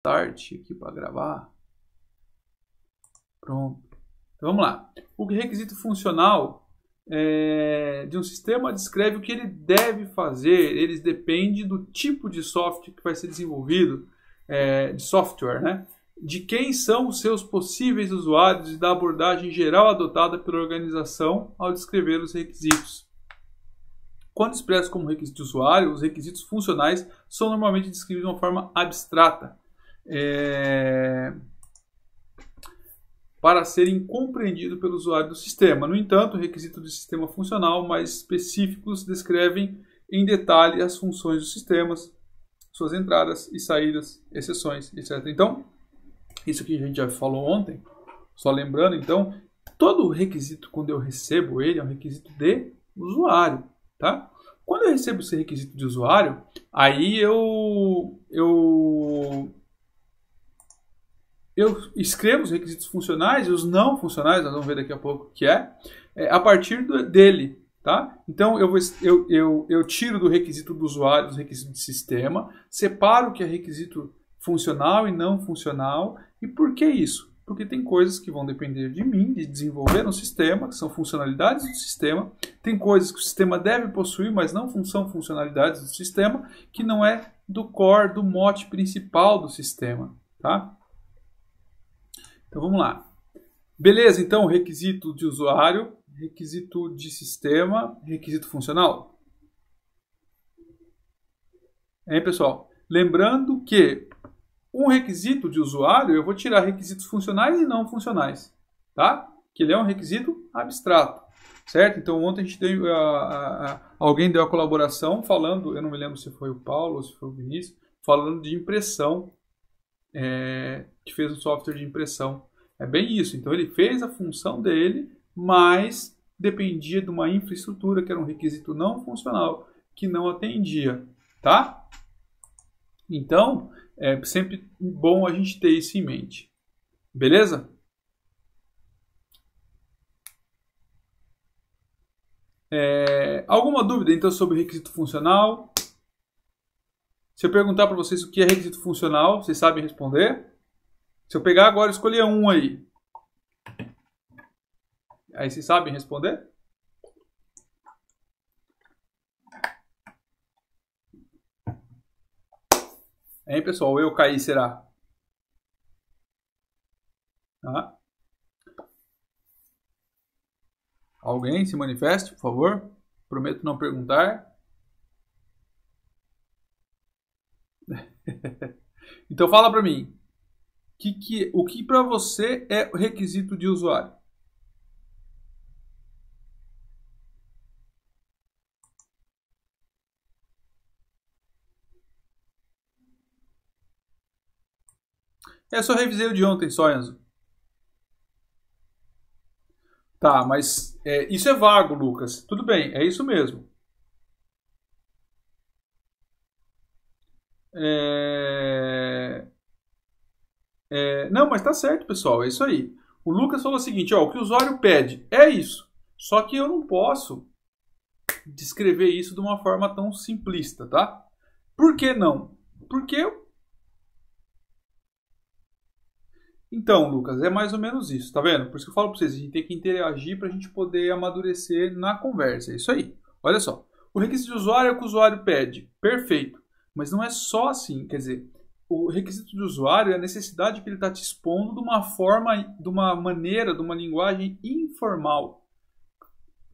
Start aqui para gravar. Pronto. Então vamos lá. O requisito funcional de um sistema descreve o que ele deve fazer. Eles dependem do tipo de software que vai ser desenvolvido, de software, né? De quem são os seus possíveis usuários e da abordagem geral adotada pela organização ao descrever os requisitos. Quando expresso como requisito de usuário, os requisitos funcionais são normalmente descritos de uma forma abstrata, para serem compreendidos pelo usuário do sistema. No entanto, o requisito de sistema funcional mais específicos descrevem em detalhe as funções dos sistemas, suas entradas e saídas, exceções, etc. Então, isso que a gente já falou ontem, só lembrando, então, todo requisito, quando eu recebo ele, é um requisito de usuário, tá? Quando eu recebo esse requisito de usuário, aí eu escrevo os requisitos funcionais e os não funcionais, nós vamos ver daqui a pouco o que a partir dele, tá? Então, eu tiro do requisito do usuário, dos requisitos de sistema, separo o que é requisito funcional e não funcional. E por que isso? Porque tem coisas que vão depender de mim, de desenvolver no sistema, que são funcionalidades do sistema. Tem coisas que o sistema deve possuir, mas não são funcionalidades do sistema, que não é do core, do mote principal do sistema, tá? Então vamos lá. Beleza, então requisito de usuário, requisito de sistema, requisito funcional. Hein, pessoal? Lembrando que um requisito de usuário, eu vou tirar requisitos funcionais e não funcionais, tá? Que ele é um requisito abstrato, certo? Então ontem a gente deu, alguém deu a colaboração falando, eu não me lembro se foi o Paulo ou se foi o Vinícius, falando de impressão, que fez um software de impressão. É bem isso. Então ele fez a função dele, mas dependia de uma infraestrutura que era um requisito não funcional, que não atendia, tá? Então, é sempre bom a gente ter isso em mente. Beleza? Alguma dúvida, então, sobre requisito funcional? Se eu perguntar para vocês o que é requisito funcional, vocês sabem responder? Se eu pegar agora e escolher um aí vocês sabem responder? Hein, pessoal? Eu caí, será? Ah. Alguém se manifeste, por favor? Prometo não perguntar. Então fala para mim. O que para você é o requisito de usuário? Eu só revisei o de ontem só, Enzo. Tá, mas isso é vago, Lucas. Tudo bem, é isso mesmo. Não, mas tá certo, pessoal. É isso aí. O Lucas falou o seguinte, ó, o que o usuário pede é isso. Só que eu não posso descrever isso de uma forma tão simplista, tá? Por que não? Porque então, Lucas, é mais ou menos isso, tá vendo? Por isso que eu falo para vocês, a gente tem que interagir para a gente poder amadurecer na conversa. É isso aí. Olha só. O requisito de usuário é o que o usuário pede. Perfeito. Mas não é só assim. Quer dizer, o requisito de usuário é a necessidade que ele está te expondo de uma forma, de uma maneira, de uma linguagem informal.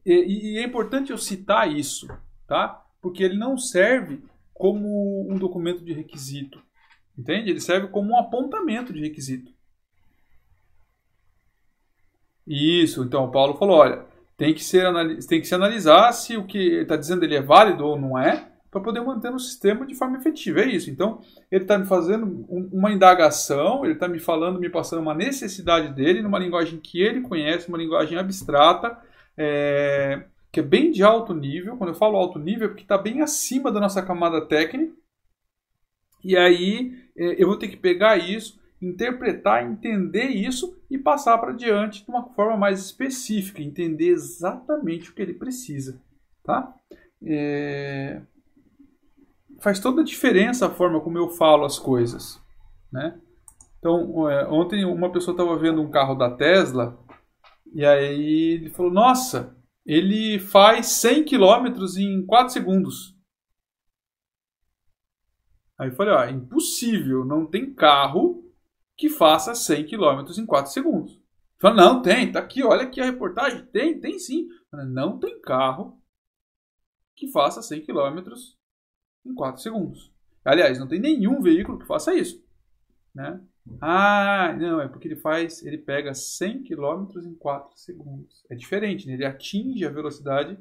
E é importante eu citar isso, tá? Porque ele não serve como um documento de requisito. Entende? Ele serve como um apontamento de requisito. Isso, então o Paulo falou, olha, tem que se analisar se o que ele está dizendo ele é válido ou não é, para poder manter o sistema de forma efetiva. É isso. Então, ele está me fazendo uma indagação, ele está me falando, me passando uma necessidade dele, numa linguagem que ele conhece, uma linguagem abstrata, que é bem de alto nível. Quando eu falo alto nível, é porque está bem acima da nossa camada técnica. E aí, eu vou ter que pegar isso, interpretar, entender isso e passar para diante de uma forma mais específica, entender exatamente o que ele precisa, tá? Faz toda a diferença a forma como eu falo as coisas. né? Então, ontem uma pessoa estava vendo um carro da Tesla e aí ele falou, nossa, ele faz 100 quilômetros em 4 segundos. Aí eu falei, ó, impossível, não tem carro que faça 100 quilômetros em 4 segundos. Ele falou, não, tem, tá aqui, olha aqui a reportagem, tem sim. Eu falei, não tem carro que faça 100 quilômetros em 4 segundos. Aliás, não tem nenhum veículo que faça isso, né? Ah, não, é porque ele pega 100 quilômetros em 4 segundos. É diferente, né? Ele atinge a velocidade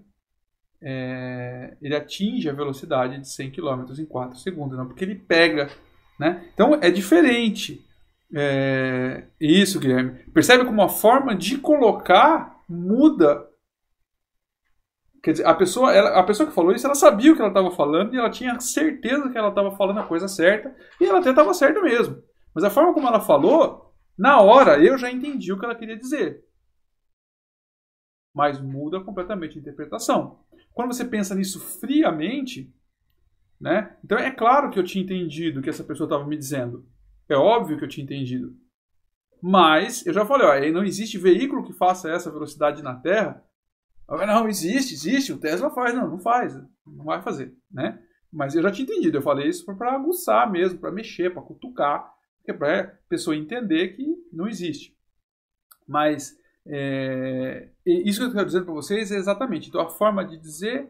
de 100 quilômetros em 4 segundos, não porque ele pega, né? Então é diferente. Isso, Guilherme. Percebe como a forma de colocar muda. Quer dizer, a pessoa que falou isso, ela sabia o que ela estava falando e ela tinha certeza que ela estava falando a coisa certa e ela até estava certa mesmo. Mas a forma como ela falou, na hora eu já entendi o que ela queria dizer. Mas muda completamente a interpretação. Quando você pensa nisso friamente, né? Então é claro que eu tinha entendido o que essa pessoa estava me dizendo. É óbvio que eu tinha entendido. Mas eu já falei, ó, não existe veículo que faça essa velocidade na Terra. Não, existe, o Tesla faz. Não faz, não vai fazer, né? Mas eu já tinha entendido, eu falei isso para aguçar mesmo, para mexer, para cutucar, para a pessoa entender que não existe. Mas isso que eu quero dizer para vocês é exatamente, então a forma de dizer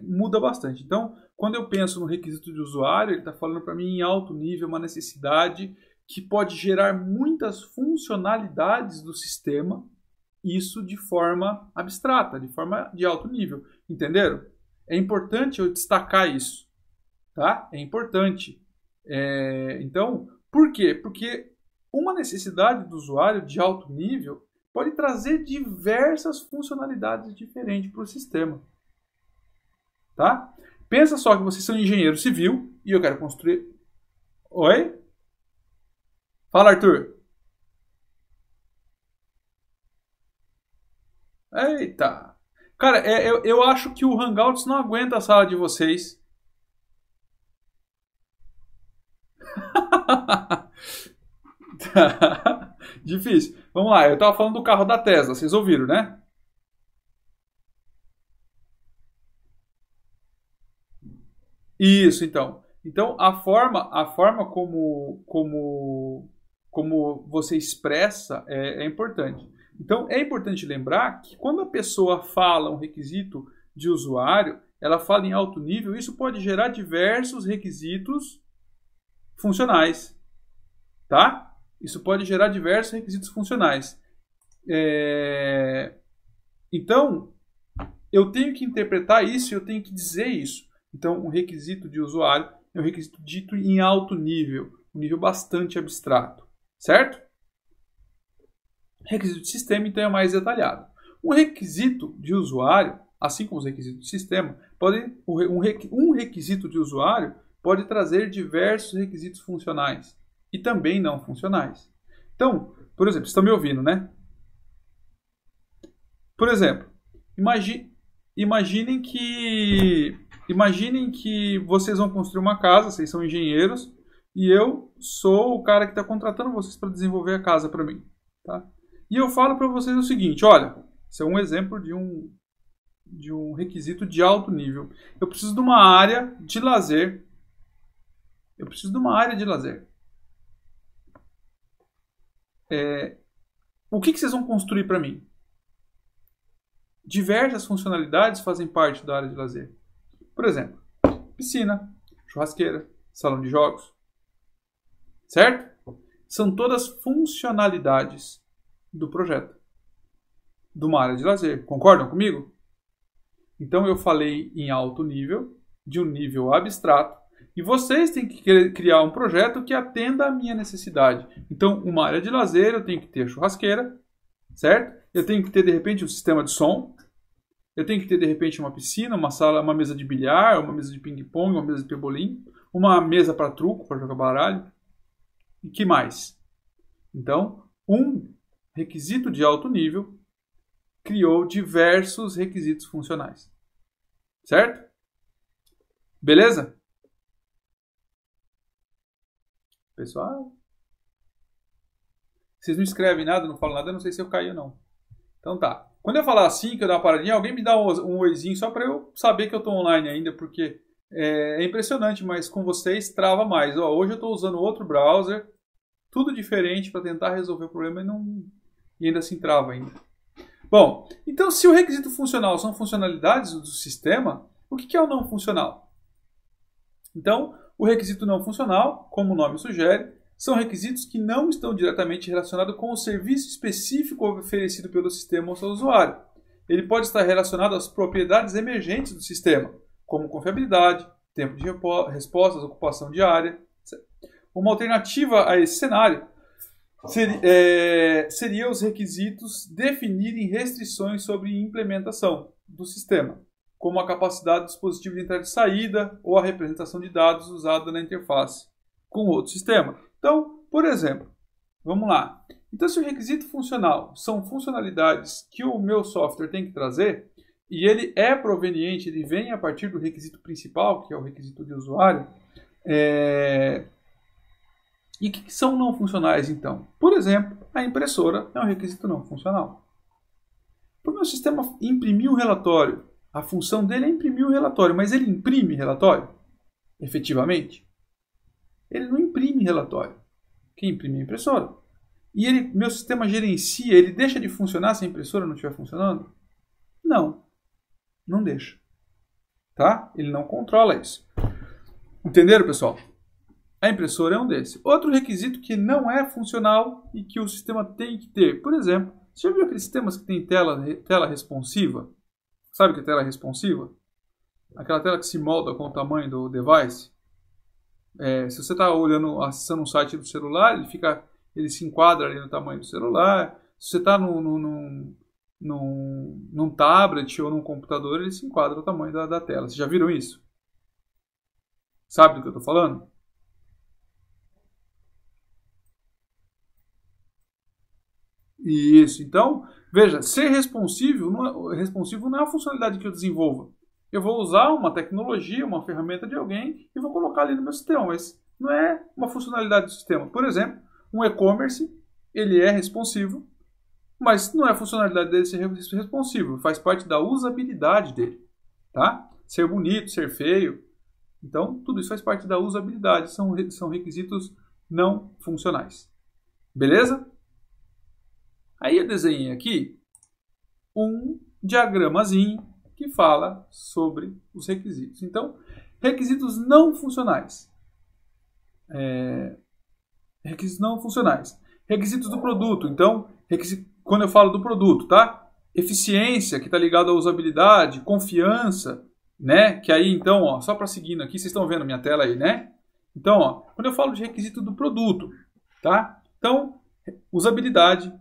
muda bastante. Então, quando eu penso no requisito de usuário, ele está falando para mim em alto nível uma necessidade que pode gerar muitas funcionalidades do sistema, isso de forma abstrata, de forma de alto nível. Entenderam? É importante eu destacar isso. Tá? É importante. Então, por quê? Porque uma necessidade do usuário de alto nível pode trazer diversas funcionalidades diferentes para o sistema. Tá? Pensa só que vocês são engenheiro civil e eu quero construir... Oi? Fala, Arthur. Eita. Cara, eu acho que o Hangouts não aguenta a sala de vocês. Difícil. Vamos lá, eu tava falando do carro da Tesla, vocês ouviram, né? Isso, então. Então, a forma como você expressa é importante. Então, é importante lembrar que quando a pessoa fala um requisito de usuário, ela fala em alto nível, isso pode gerar diversos requisitos funcionais, tá? Isso pode gerar diversos requisitos funcionais. Então, eu tenho que interpretar isso e eu tenho que dizer isso. Então, um requisito de usuário é um requisito dito em alto nível, um nível bastante abstrato, certo? Requisito de sistema, então, é mais detalhado. Um requisito de usuário, assim como os requisitos de sistema, um requisito de usuário pode trazer diversos requisitos funcionais e também não funcionais. Então, por exemplo, vocês estão me ouvindo, né? Por exemplo, imaginem que vocês vão construir uma casa, vocês são engenheiros, e eu sou o cara que está contratando vocês para desenvolver a casa para mim. Tá? E eu falo para vocês o seguinte, olha, isso é um exemplo de um requisito de alto nível. Eu preciso de uma área de lazer. O que vocês vão construir para mim? Diversas funcionalidades fazem parte da área de lazer. Por exemplo, piscina, churrasqueira, salão de jogos. Certo? São todas funcionalidades do projeto, de uma área de lazer. Concordam comigo? Então eu falei em alto nível, de um nível abstrato, e vocês têm que criar um projeto que atenda à minha necessidade. Então, uma área de lazer, eu tenho que ter churrasqueira, certo? Eu tenho que ter, de repente, um sistema de som. Eu tenho que ter, de repente, uma piscina, uma sala, uma mesa de bilhar, uma mesa de ping-pong, uma mesa de pebolim, uma mesa para truco, para jogar baralho. E que mais? Então, um requisito de alto nível criou diversos requisitos funcionais. Certo? Beleza? Pessoal? Vocês não escrevem nada, não falam nada, eu não sei se eu caí ou não. Então tá. Quando eu falar assim, que eu dar uma paradinha, alguém me dá um oizinho só para eu saber que eu estou online ainda, porque é impressionante, mas com vocês trava mais. Ó, hoje eu estou usando outro browser, tudo diferente para tentar resolver o problema e ainda assim trava ainda. Bom, então se o requisito funcional são funcionalidades do sistema, o que é o não funcional? Então, o requisito não funcional, como o nome sugere, são requisitos que não estão diretamente relacionados com o serviço específico oferecido pelo sistema ao seu usuário. Ele pode estar relacionado às propriedades emergentes do sistema, como confiabilidade, tempo de respostas, ocupação diária. Uma alternativa a esse cenário seria os requisitos definirem restrições sobre implementação do sistema, como a capacidade do dispositivo de entrada e saída ou a representação de dados usada na interface com outro sistema. Então, por exemplo, vamos lá. Então, se o requisito funcional são funcionalidades que o meu software tem que trazer, e ele é proveniente, ele vem a partir do requisito principal, que é o requisito de usuário, e o que são não funcionais, então? Por exemplo, a impressora é um requisito não funcional. Para o meu sistema imprimir um relatório, a função dele é imprimir o relatório, mas ele imprime relatório? Efetivamente? Ele não imprime relatório. Quem imprime é a impressora. E meu sistema gerencia, ele deixa de funcionar se a impressora não estiver funcionando? Não. Não deixa. Tá? Ele não controla isso. Entenderam, pessoal? A impressora é um desses. Outro requisito que não é funcional e que o sistema tem que ter. Por exemplo, você já viu aqueles sistemas que tem tela responsiva? Sabe o que é tela responsiva? Aquela tela que se molda com o tamanho do device. Se você está acessando um site do celular, ele se enquadra ali no tamanho do celular. Se você está num tablet ou num computador, ele se enquadra no tamanho da tela. Vocês já viram isso? Sabe do que eu estou falando? Isso. Então, veja, ser responsivo não é uma funcionalidade que eu desenvolva. Eu vou usar uma tecnologia, uma ferramenta de alguém e vou colocar ali no meu sistema, mas não é uma funcionalidade do sistema. Por exemplo, um e-commerce, ele é responsivo, mas não é a funcionalidade dele ser responsivo, faz parte da usabilidade dele, tá? Ser bonito, ser feio. Então, tudo isso faz parte da usabilidade, são requisitos não funcionais. Beleza? Aí eu desenhei aqui um diagramazinho que fala sobre os requisitos. Então, requisitos não funcionais. Requisitos não funcionais. Requisitos do produto. Então, quando eu falo do produto, tá? Eficiência, que está ligado à usabilidade, confiança, né? Que aí, então, ó, só para seguindo aqui, vocês estão vendo minha tela aí, né? Então, ó, quando eu falo de requisito do produto, tá? Então, usabilidade,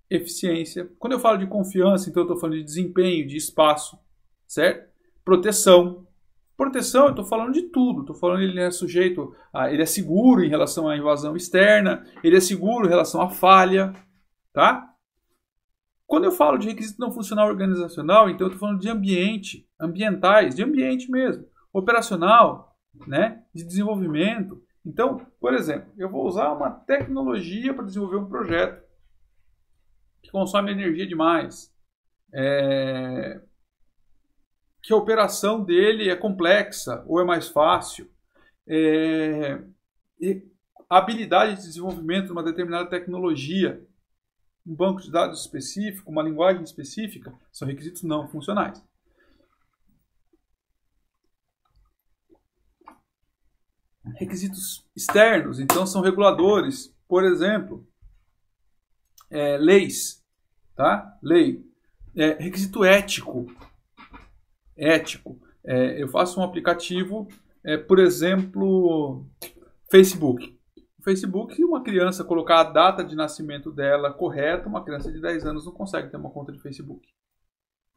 eficiência. Quando eu falo de confiança, então eu estou falando de desempenho, de espaço, certo? Proteção. Proteção, eu estou falando de tudo. Estou falando que ele é ele é seguro em relação à invasão externa, ele é seguro em relação à falha, tá? Quando eu falo de requisito não funcional organizacional, então eu estou falando de ambientais, de ambiente mesmo, operacional, né? De desenvolvimento. Então, por exemplo, eu vou usar uma tecnologia para desenvolver um projeto que consome energia demais, que a operação dele é complexa ou é mais fácil, a habilidade de desenvolvimento de uma determinada tecnologia, um banco de dados específico, uma linguagem específica, são requisitos não funcionais. Requisitos externos, então, são reguladores, por exemplo, leis, tá? Lei. Requisito ético. Eu faço um aplicativo, por exemplo, Facebook. No Facebook, uma criança colocar a data de nascimento dela correta, uma criança de 10 anos não consegue ter uma conta de Facebook.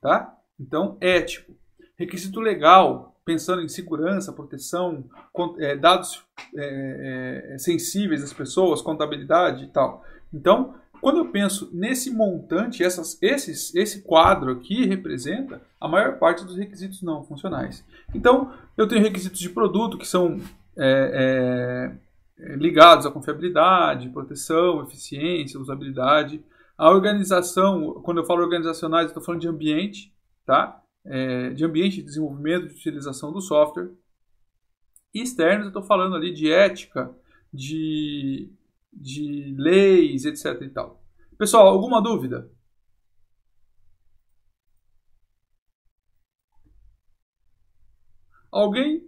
Tá? Então, ético. Requisito legal, pensando em segurança, proteção, dados sensíveis das pessoas, contabilidade e tal. Então, quando eu penso nesse montante, esse quadro aqui representa a maior parte dos requisitos não funcionais. Então, eu tenho requisitos de produto, que são ligados à confiabilidade, proteção, eficiência, usabilidade. A organização, quando eu falo organizacionais, eu estou falando de ambiente, tá? De ambiente de desenvolvimento, de utilização do software. E externos, eu estou falando ali de ética, de leis, etc. e tal. Pessoal, alguma dúvida? Alguém?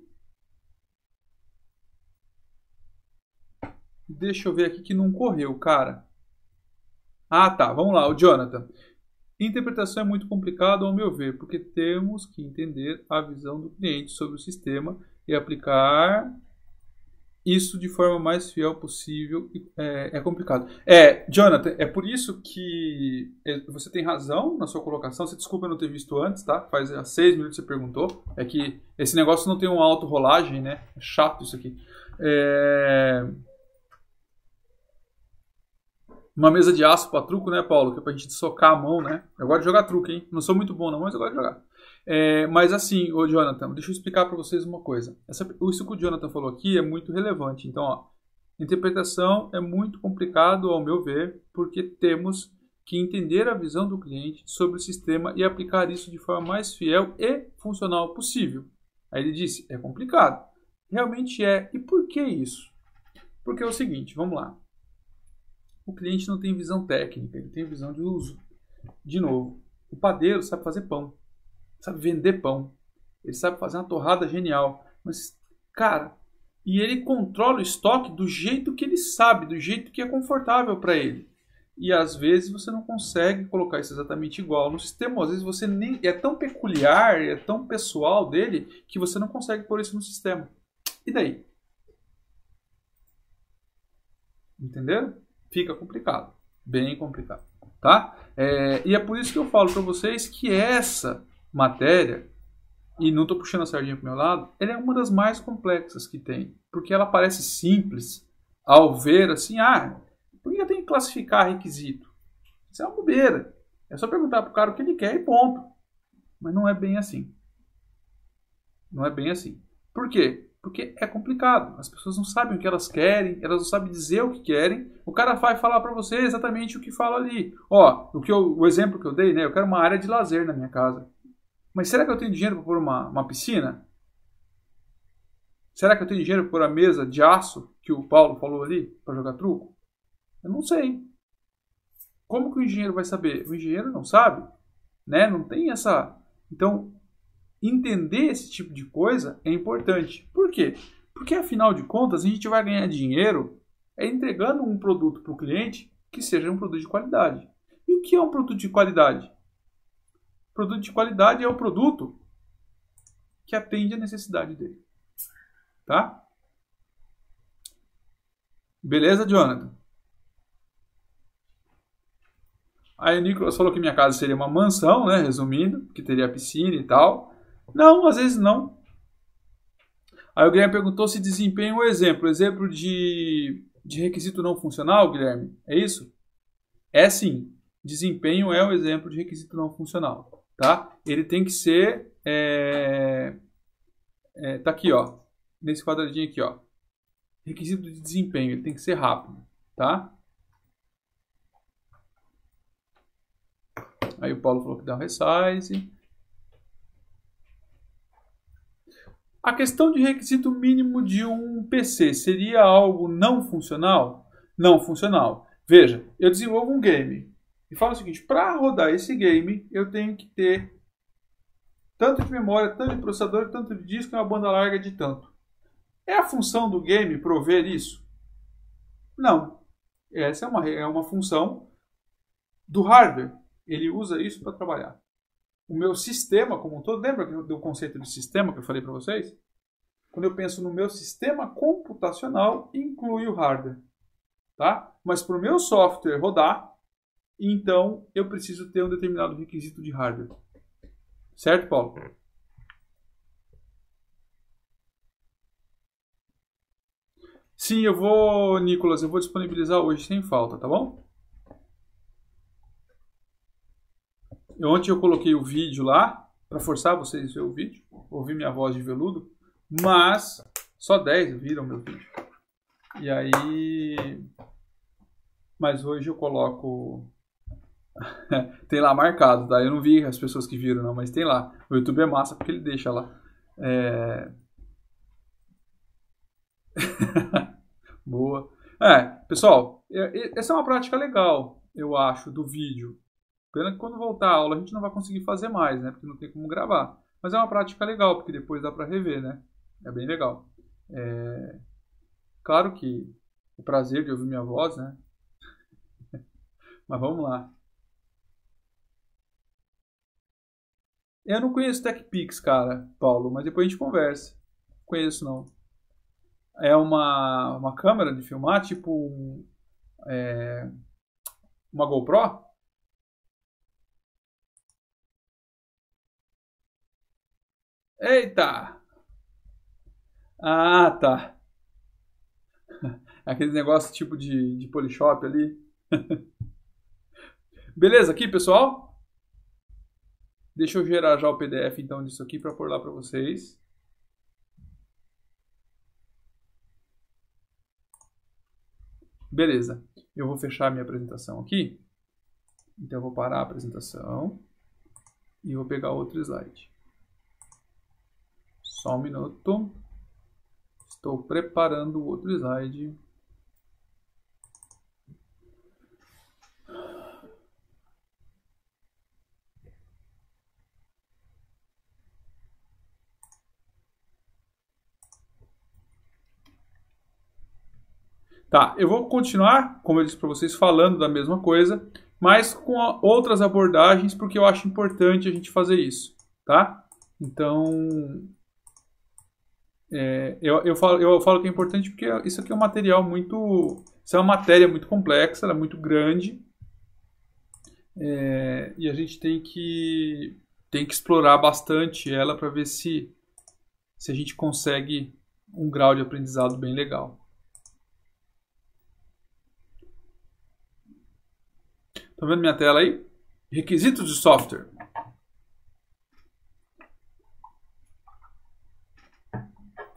Deixa eu ver aqui que não correu, cara. Ah, tá. Vamos lá, o Jonathan. Interpretação é muito complicado, ao meu ver, porque temos que entender a visão do cliente sobre o sistema e aplicar isso de forma mais fiel possível. É complicado. Jonathan, é por isso que você tem razão na sua colocação. Você desculpa eu não ter visto antes, tá? Faz 6 minutos que você perguntou. É que esse negócio não tem uma auto-rolagem, né? É chato isso aqui. Uma mesa de aço para truco, né, Paulo? Que é pra gente socar a mão, né? Eu gosto de jogar truco, hein? Não sou muito bom não, mas eu gosto de jogar. Mas assim, ô Jonathan, deixa eu explicar para vocês uma coisa. Isso que o Jonathan falou aqui é muito relevante. Então, ó, interpretação é muito complicado, ao meu ver, porque temos que entender a visão do cliente sobre o sistema e aplicar isso de forma mais fiel e funcional possível. Aí ele disse, é complicado. Realmente é. E por que isso? Porque é o seguinte, vamos lá. O cliente não tem visão técnica, ele tem visão de uso. De novo, o padeiro sabe fazer pão, sabe vender pão, ele sabe fazer uma torrada genial. Mas, cara, e ele controla o estoque do jeito que ele sabe, do jeito que é confortável para ele. E às vezes você não consegue colocar isso exatamente igual no sistema. Às vezes você nem é tão peculiar, é tão pessoal dele, que você não consegue pôr isso no sistema. E daí? Entenderam? Fica complicado, bem complicado, tá? E é por isso que eu falo para vocês que essa matéria, e não estou puxando a sardinha para o meu lado, ela é uma das mais complexas que tem, porque ela parece simples ao ver assim, por que eu tenho que classificar requisito? Isso é uma bobeira, é só perguntar para o cara o que ele quer e ponto. Mas não é bem assim. Não é bem assim. Por quê? Porque é complicado. As pessoas não sabem o que elas querem, elas não sabem dizer o que querem. O cara vai falar para você exatamente o que fala ali. Ó, o exemplo que eu dei, né? Eu quero uma área de lazer na minha casa. Mas será que eu tenho dinheiro para pôr uma piscina? Será que eu tenho dinheiro para pôr a mesa de aço que o Paulo falou ali para jogar truco? Eu não sei. Como que o engenheiro vai saber? O engenheiro não sabe, né? Não tem essa... Então, entender esse tipo de coisa é importante. Por quê? Porque, afinal de contas, a gente vai ganhar dinheiro entregando um produto para o cliente que seja um produto de qualidade. E o que é um produto de qualidade? Produto de qualidade é o produto que atende a necessidade dele. Tá? Beleza, Jonathan? Aí o Nicolas falou que minha casa seria uma mansão, né? Resumindo, que teria piscina e tal. Não, às vezes não. Aí o Guilherme perguntou se desempenho é um exemplo. Exemplo de requisito não funcional, Guilherme? É isso? É sim. Desempenho é um exemplo de requisito não funcional. Tá? Ele tem que ser... tá aqui, ó. Nesse quadradinho aqui, ó. Requisito de desempenho. Ele tem que ser rápido. Tá? Aí o Paulo falou que dá um resize. A questão de requisito mínimo de um PC seria algo não funcional? Não funcional. Veja, eu desenvolvo um game e falo o seguinte, para rodar esse game eu tenho que ter tanto de memória, tanto de processador, tanto de disco e uma banda larga de tanto. É a função do game prover isso? Não. Essa é uma função do hardware. Ele usa isso para trabalhar. O meu sistema como um todo, lembra do conceito de sistema que eu falei para vocês? Quando eu penso no meu sistema computacional, inclui o hardware. Tá? Mas para o meu software rodar, então eu preciso ter um determinado requisito de hardware. Certo, Paulo? Sim, Nicolas, eu vou disponibilizar hoje sem falta, tá bom? Ontem eu coloquei o vídeo lá, para forçar vocês a ver o vídeo, ouvir minha voz de veludo, mas só 10 viram meu vídeo. E aí... Mas hoje eu coloco... tem lá marcado, tá? Eu não vi as pessoas que viram, não, mas tem lá. O YouTube é massa porque ele deixa lá. Boa. Pessoal, essa é uma prática legal, eu acho, do vídeo. Pena que quando voltar a aula a gente não vai conseguir fazer mais, né? Porque não tem como gravar. Mas é uma prática legal, porque depois dá pra rever, né? É bem legal. Claro que o prazer de ouvir minha voz, né? Mas vamos lá. Eu não conheço TechPix, cara, Paulo, mas depois a gente conversa. Não conheço, não. É uma câmera de filmar, tipo uma GoPro? Eita! Ah, tá. Aquele negócio tipo de Polishop ali. Beleza aqui, pessoal? Deixa eu gerar já o PDF então disso aqui para pôr lá para vocês. Beleza. Eu vou fechar minha apresentação aqui. Então eu vou parar a apresentação e vou pegar outro slide. Só um minuto. Estou preparando o outro slide. Tá, eu vou continuar, como eu disse para vocês, falando da mesma coisa, mas com outras abordagens, porque eu acho importante a gente fazer isso, tá? Então, eu falo que é importante porque isso aqui é um material muito... Isso é uma matéria muito complexa, ela é muito grande, e a gente tem que explorar bastante ela para ver se a gente consegue um grau de aprendizado bem legal. Estão vendo minha tela aí? Requisitos de software.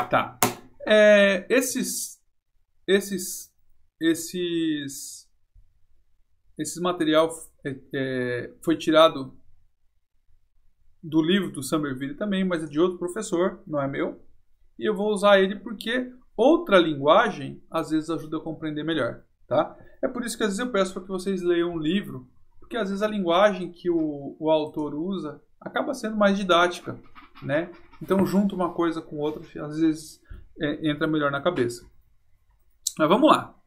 Tá. Esse material foi tirado do livro do Somerville também, mas é de outro professor, não é meu. E eu vou usar ele porque outra linguagem às vezes ajuda a compreender melhor, tá? É por isso que às vezes eu peço para que vocês leiam um livro, porque às vezes a linguagem que o autor usa acaba sendo mais didática, né? Então junto uma coisa com outra, às vezes entra melhor na cabeça. Mas vamos lá.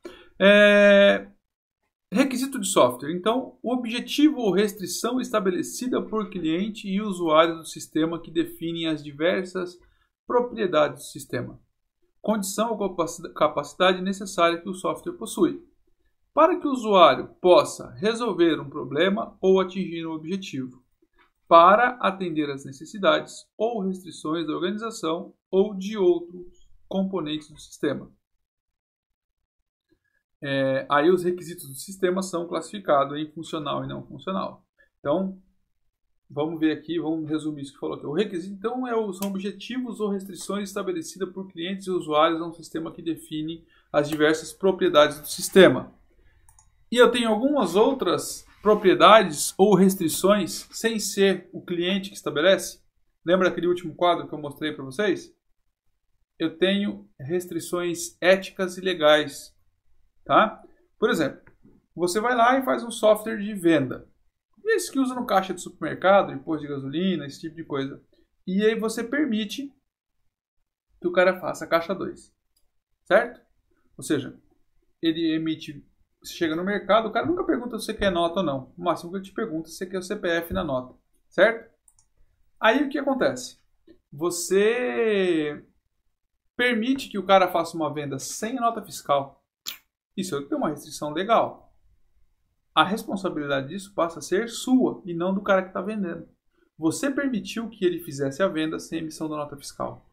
Requisito de software. Então, o objetivo ou restrição estabelecida por cliente e usuário do sistema que definem as diversas propriedades do sistema. Condição ou capacidade necessária que o software possui, para que o usuário possa resolver um problema ou atingir um objetivo, para atender às necessidades ou restrições da organização ou de outros componentes do sistema. Aí os requisitos do sistema são classificados em funcional e não funcional. Então, vamos ver aqui, vamos resumir isso que falou aqui. O requisito, então, são objetivos ou restrições estabelecidas por clientes e usuários a um sistema que define as diversas propriedades do sistema. E eu tenho algumas outras propriedades ou restrições sem ser o cliente que estabelece. Lembra aquele último quadro que eu mostrei para vocês? Eu tenho restrições éticas e legais. Tá? Por exemplo, você vai lá e faz um software de venda. Esse que usa no caixa de supermercado, de posto de gasolina, esse tipo de coisa. E aí você permite que o cara faça a caixa 2. Certo? Ou seja, ele emite... Você chega no mercado, o cara nunca pergunta se você quer nota ou não. O máximo que ele te pergunta é se você quer o CPF na nota. Certo? Aí o que acontece? Você permite que o cara faça uma venda sem nota fiscal. Isso tem uma restrição legal. A responsabilidade disso passa a ser sua e não do cara que está vendendo. Você permitiu que ele fizesse a venda sem emissão da nota fiscal.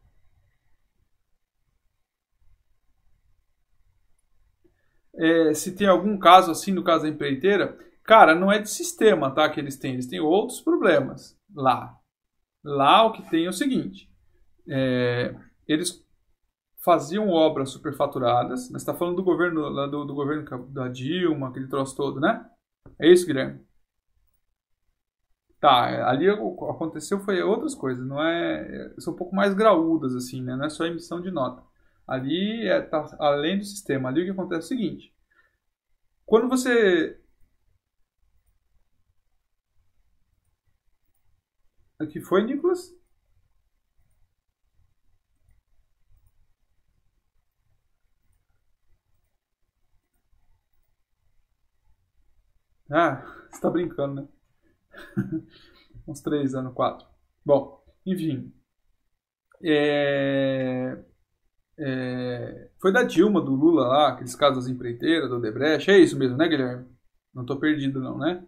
Se tem algum caso assim, no caso da empreiteira, cara, não é de sistema, tá, que eles têm outros problemas lá. Lá o que tem é o seguinte, eles faziam obras superfaturadas. Você está falando do governo, lá do governo da Dilma, aquele troço todo, né? É isso, Guilherme? Tá, ali aconteceu foi outras coisas, não é, são um pouco mais graúdas assim, né? Não é só emissão de nota. Ali tá além do sistema. Ali o que acontece é o seguinte: quando você o que foi, Nicolas? Ah, você tá brincando, né? Uns 3 anos, 4. Bom, enfim, é, foi da Dilma, do Lula lá, aqueles casos das empreiteiras, do Odebrecht. É isso mesmo, né, Guilherme? Não tô perdido, não, né?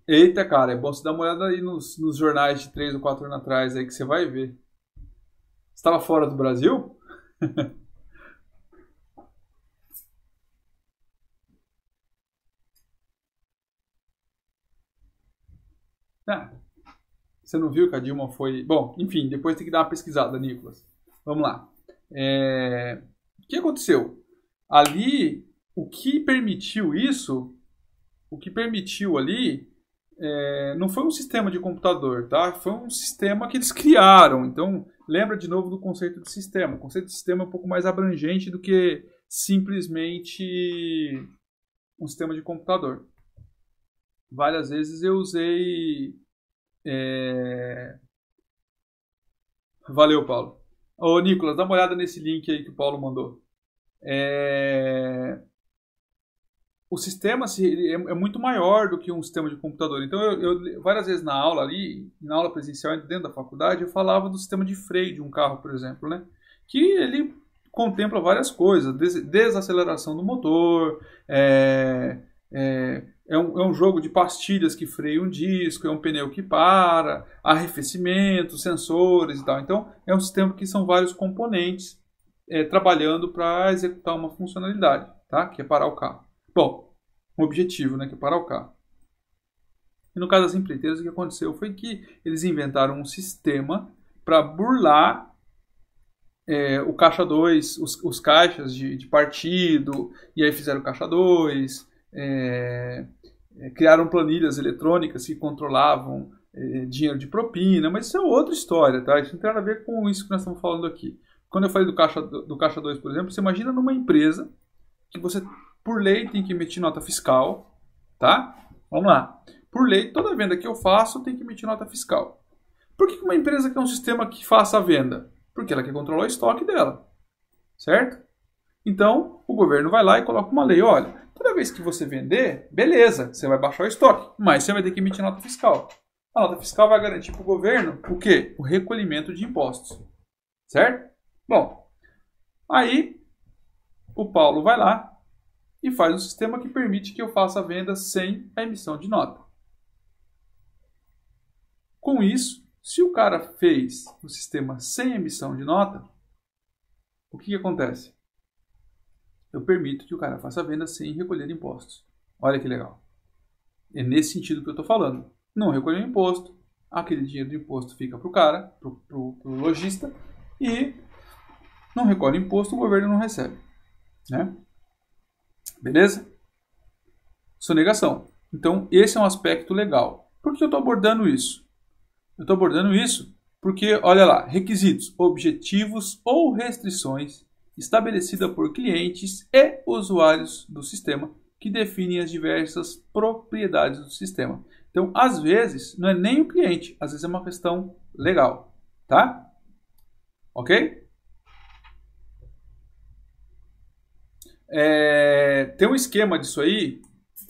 Eita, cara, é bom você dar uma olhada aí nos jornais de 3 ou 4 anos atrás aí que você vai ver. Você estava fora do Brasil? Ah, você não viu que a Dilma foi. Bom, enfim, depois tem que dar uma pesquisada, Nicolas. Vamos lá. O que aconteceu? Ali, o que permitiu isso, o que permitiu ali, não foi um sistema de computador, tá? Foi um sistema que eles criaram. Então, lembra de novo do conceito de sistema. O conceito de sistema é um pouco mais abrangente do que simplesmente um sistema de computador. Várias vezes eu usei. é, Valeu, Paulo. Ô, Nicolas, dá uma olhada nesse link aí que o Paulo mandou. É, O sistema ele é muito maior do que um sistema de computador. Então, várias vezes na aula ali, na aula presencial dentro da faculdade, eu falava do sistema de freio de um carro, por exemplo, né? Que ele contempla várias coisas, desaceleração do motor, é um jogo de pastilhas que freia um disco, é um pneu que para, arrefecimento, sensores e tal. Então, é um sistema que são vários componentes trabalhando para executar uma funcionalidade, tá? Que é parar o carro. Bom, o objetivo, né, que é parar o carro. E no caso das empreiteiras, o que aconteceu foi que eles inventaram um sistema para burlar o caixa 2, os caixas de partido, e aí fizeram o caixa 2, criaram planilhas eletrônicas que controlavam dinheiro de propina, mas isso é outra história, tá? Isso não tem nada a ver com isso que nós estamos falando aqui. Quando eu falei do caixa 2, por exemplo, você imagina numa empresa que você, por lei, tem que emitir nota fiscal, tá? Vamos lá. Por lei, toda venda que eu faço tem que emitir nota fiscal. Por que uma empresa quer um sistema que faça a venda? Porque ela quer controlar o estoque dela, certo? Então, o governo vai lá e coloca uma lei. Olha, toda vez que você vender, beleza, você vai baixar o estoque, mas você vai ter que emitir nota fiscal. A nota fiscal vai garantir para o governo o quê? O recolhimento de impostos, certo? Bom, aí o Paulo vai lá e faz um sistema que permite que eu faça a venda sem a emissão de nota. Com isso, se o cara fez o sistema sem emissão de nota, o que acontece? Eu permito que o cara faça a venda sem recolher impostos. Olha que legal. É nesse sentido que eu estou falando. Não recolheu imposto, aquele dinheiro do imposto fica para o cara, para o lojista, e não recolhe imposto, o governo não recebe. Né? Beleza? Sonegação. Então, esse é um aspecto legal. Por que eu estou abordando isso? Eu estou abordando isso porque, olha lá, requisitos, objetivos ou restrições estabelecida por clientes e usuários do sistema que definem as diversas propriedades do sistema. Então, às vezes, não é nem o cliente, às vezes é uma questão legal, tá? Ok? Tem um esquema disso aí,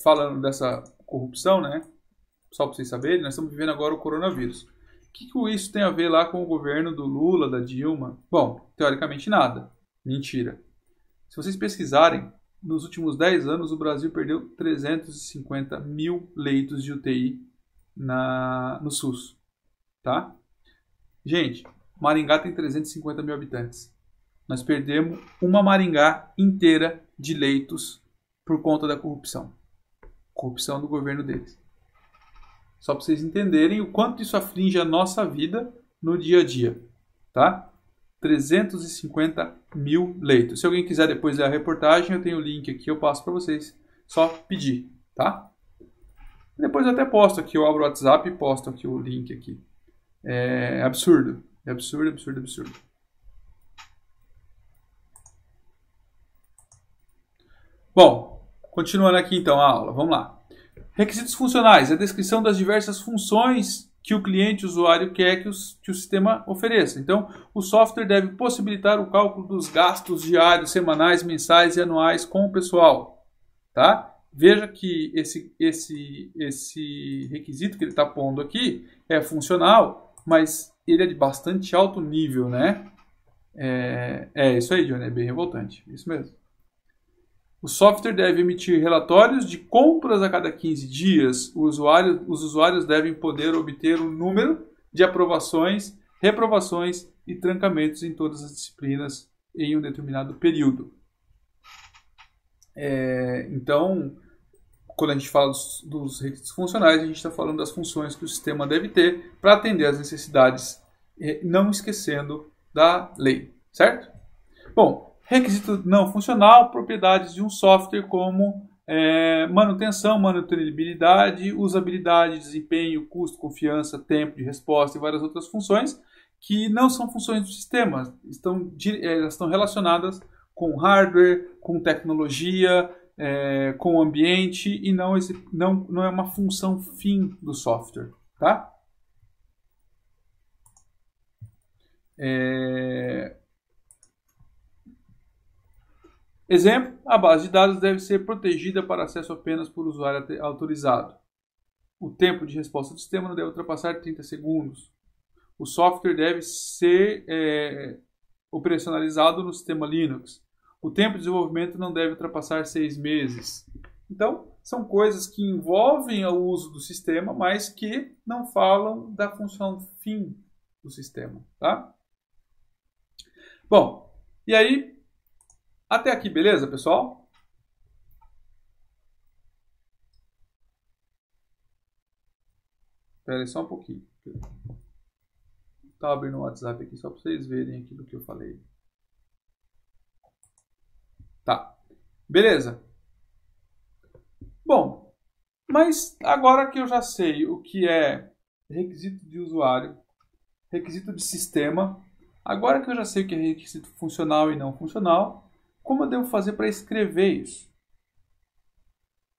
falando dessa corrupção, né? Só para vocês saberem, nós estamos vivendo agora o coronavírus. O que isso tem a ver lá com o governo do Lula, da Dilma? Bom, teoricamente nada. Mentira. Se vocês pesquisarem, nos últimos 10 anos o Brasil perdeu 350 mil leitos de UTI no SUS. Tá? Gente, Maringá tem 350 mil habitantes. Nós perdemos uma Maringá inteira de leitos por conta da corrupção. Corrupção do governo deles. Só para vocês entenderem o quanto isso aflige a nossa vida no dia a dia. Tá? 350 mil leitos. Se alguém quiser depois ler a reportagem, eu tenho o link aqui, eu passo para vocês. Só pedir, tá? Depois eu até posto aqui, eu abro o WhatsApp e posto aqui o link aqui. É absurdo. É absurdo, absurdo, absurdo. Bom, continuando aqui então a aula, vamos lá. Requisitos funcionais, a descrição das diversas funções que o cliente usuário quer que o sistema ofereça. Então, o software deve possibilitar o cálculo dos gastos diários, semanais, mensais e anuais com o pessoal. Tá? Veja que esse requisito que ele está pondo aqui é funcional, mas ele é de bastante alto nível, né? É isso aí, Johnny, é bem revoltante. Isso mesmo. O software deve emitir relatórios de compras a cada 15 dias. Os usuários devem poder obter o número de aprovações, reprovações e trancamentos em todas as disciplinas em um determinado período. Então, quando a gente fala dos requisitos funcionais, a gente está falando das funções que o sistema deve ter para atender às necessidades, não esquecendo da lei, certo? Bom, requisito não funcional, propriedades de um software como manutenção, manutenibilidade, usabilidade, desempenho, custo, confiança, tempo de resposta e várias outras funções que não são funções do sistema, elas estão relacionadas com hardware, com tecnologia, com o ambiente e não é uma função fim do software, tá? Exemplo, a base de dados deve ser protegida para acesso apenas por usuário autorizado. O tempo de resposta do sistema não deve ultrapassar 30 segundos. O software deve ser operacionalizado no sistema Linux. O tempo de desenvolvimento não deve ultrapassar 6 meses. Então, são coisas que envolvem o uso do sistema, mas que não falam da função fim do sistema, tá? Bom, e aí, até aqui, beleza, pessoal? Espera aí só um pouquinho. Estou abrindo o WhatsApp aqui só para vocês verem aquilo que eu falei. Tá, beleza. Bom, mas agora que eu já sei o que é requisito de usuário, requisito de sistema, agora que eu já sei o que é requisito funcional e não funcional, como eu devo fazer para escrever isso?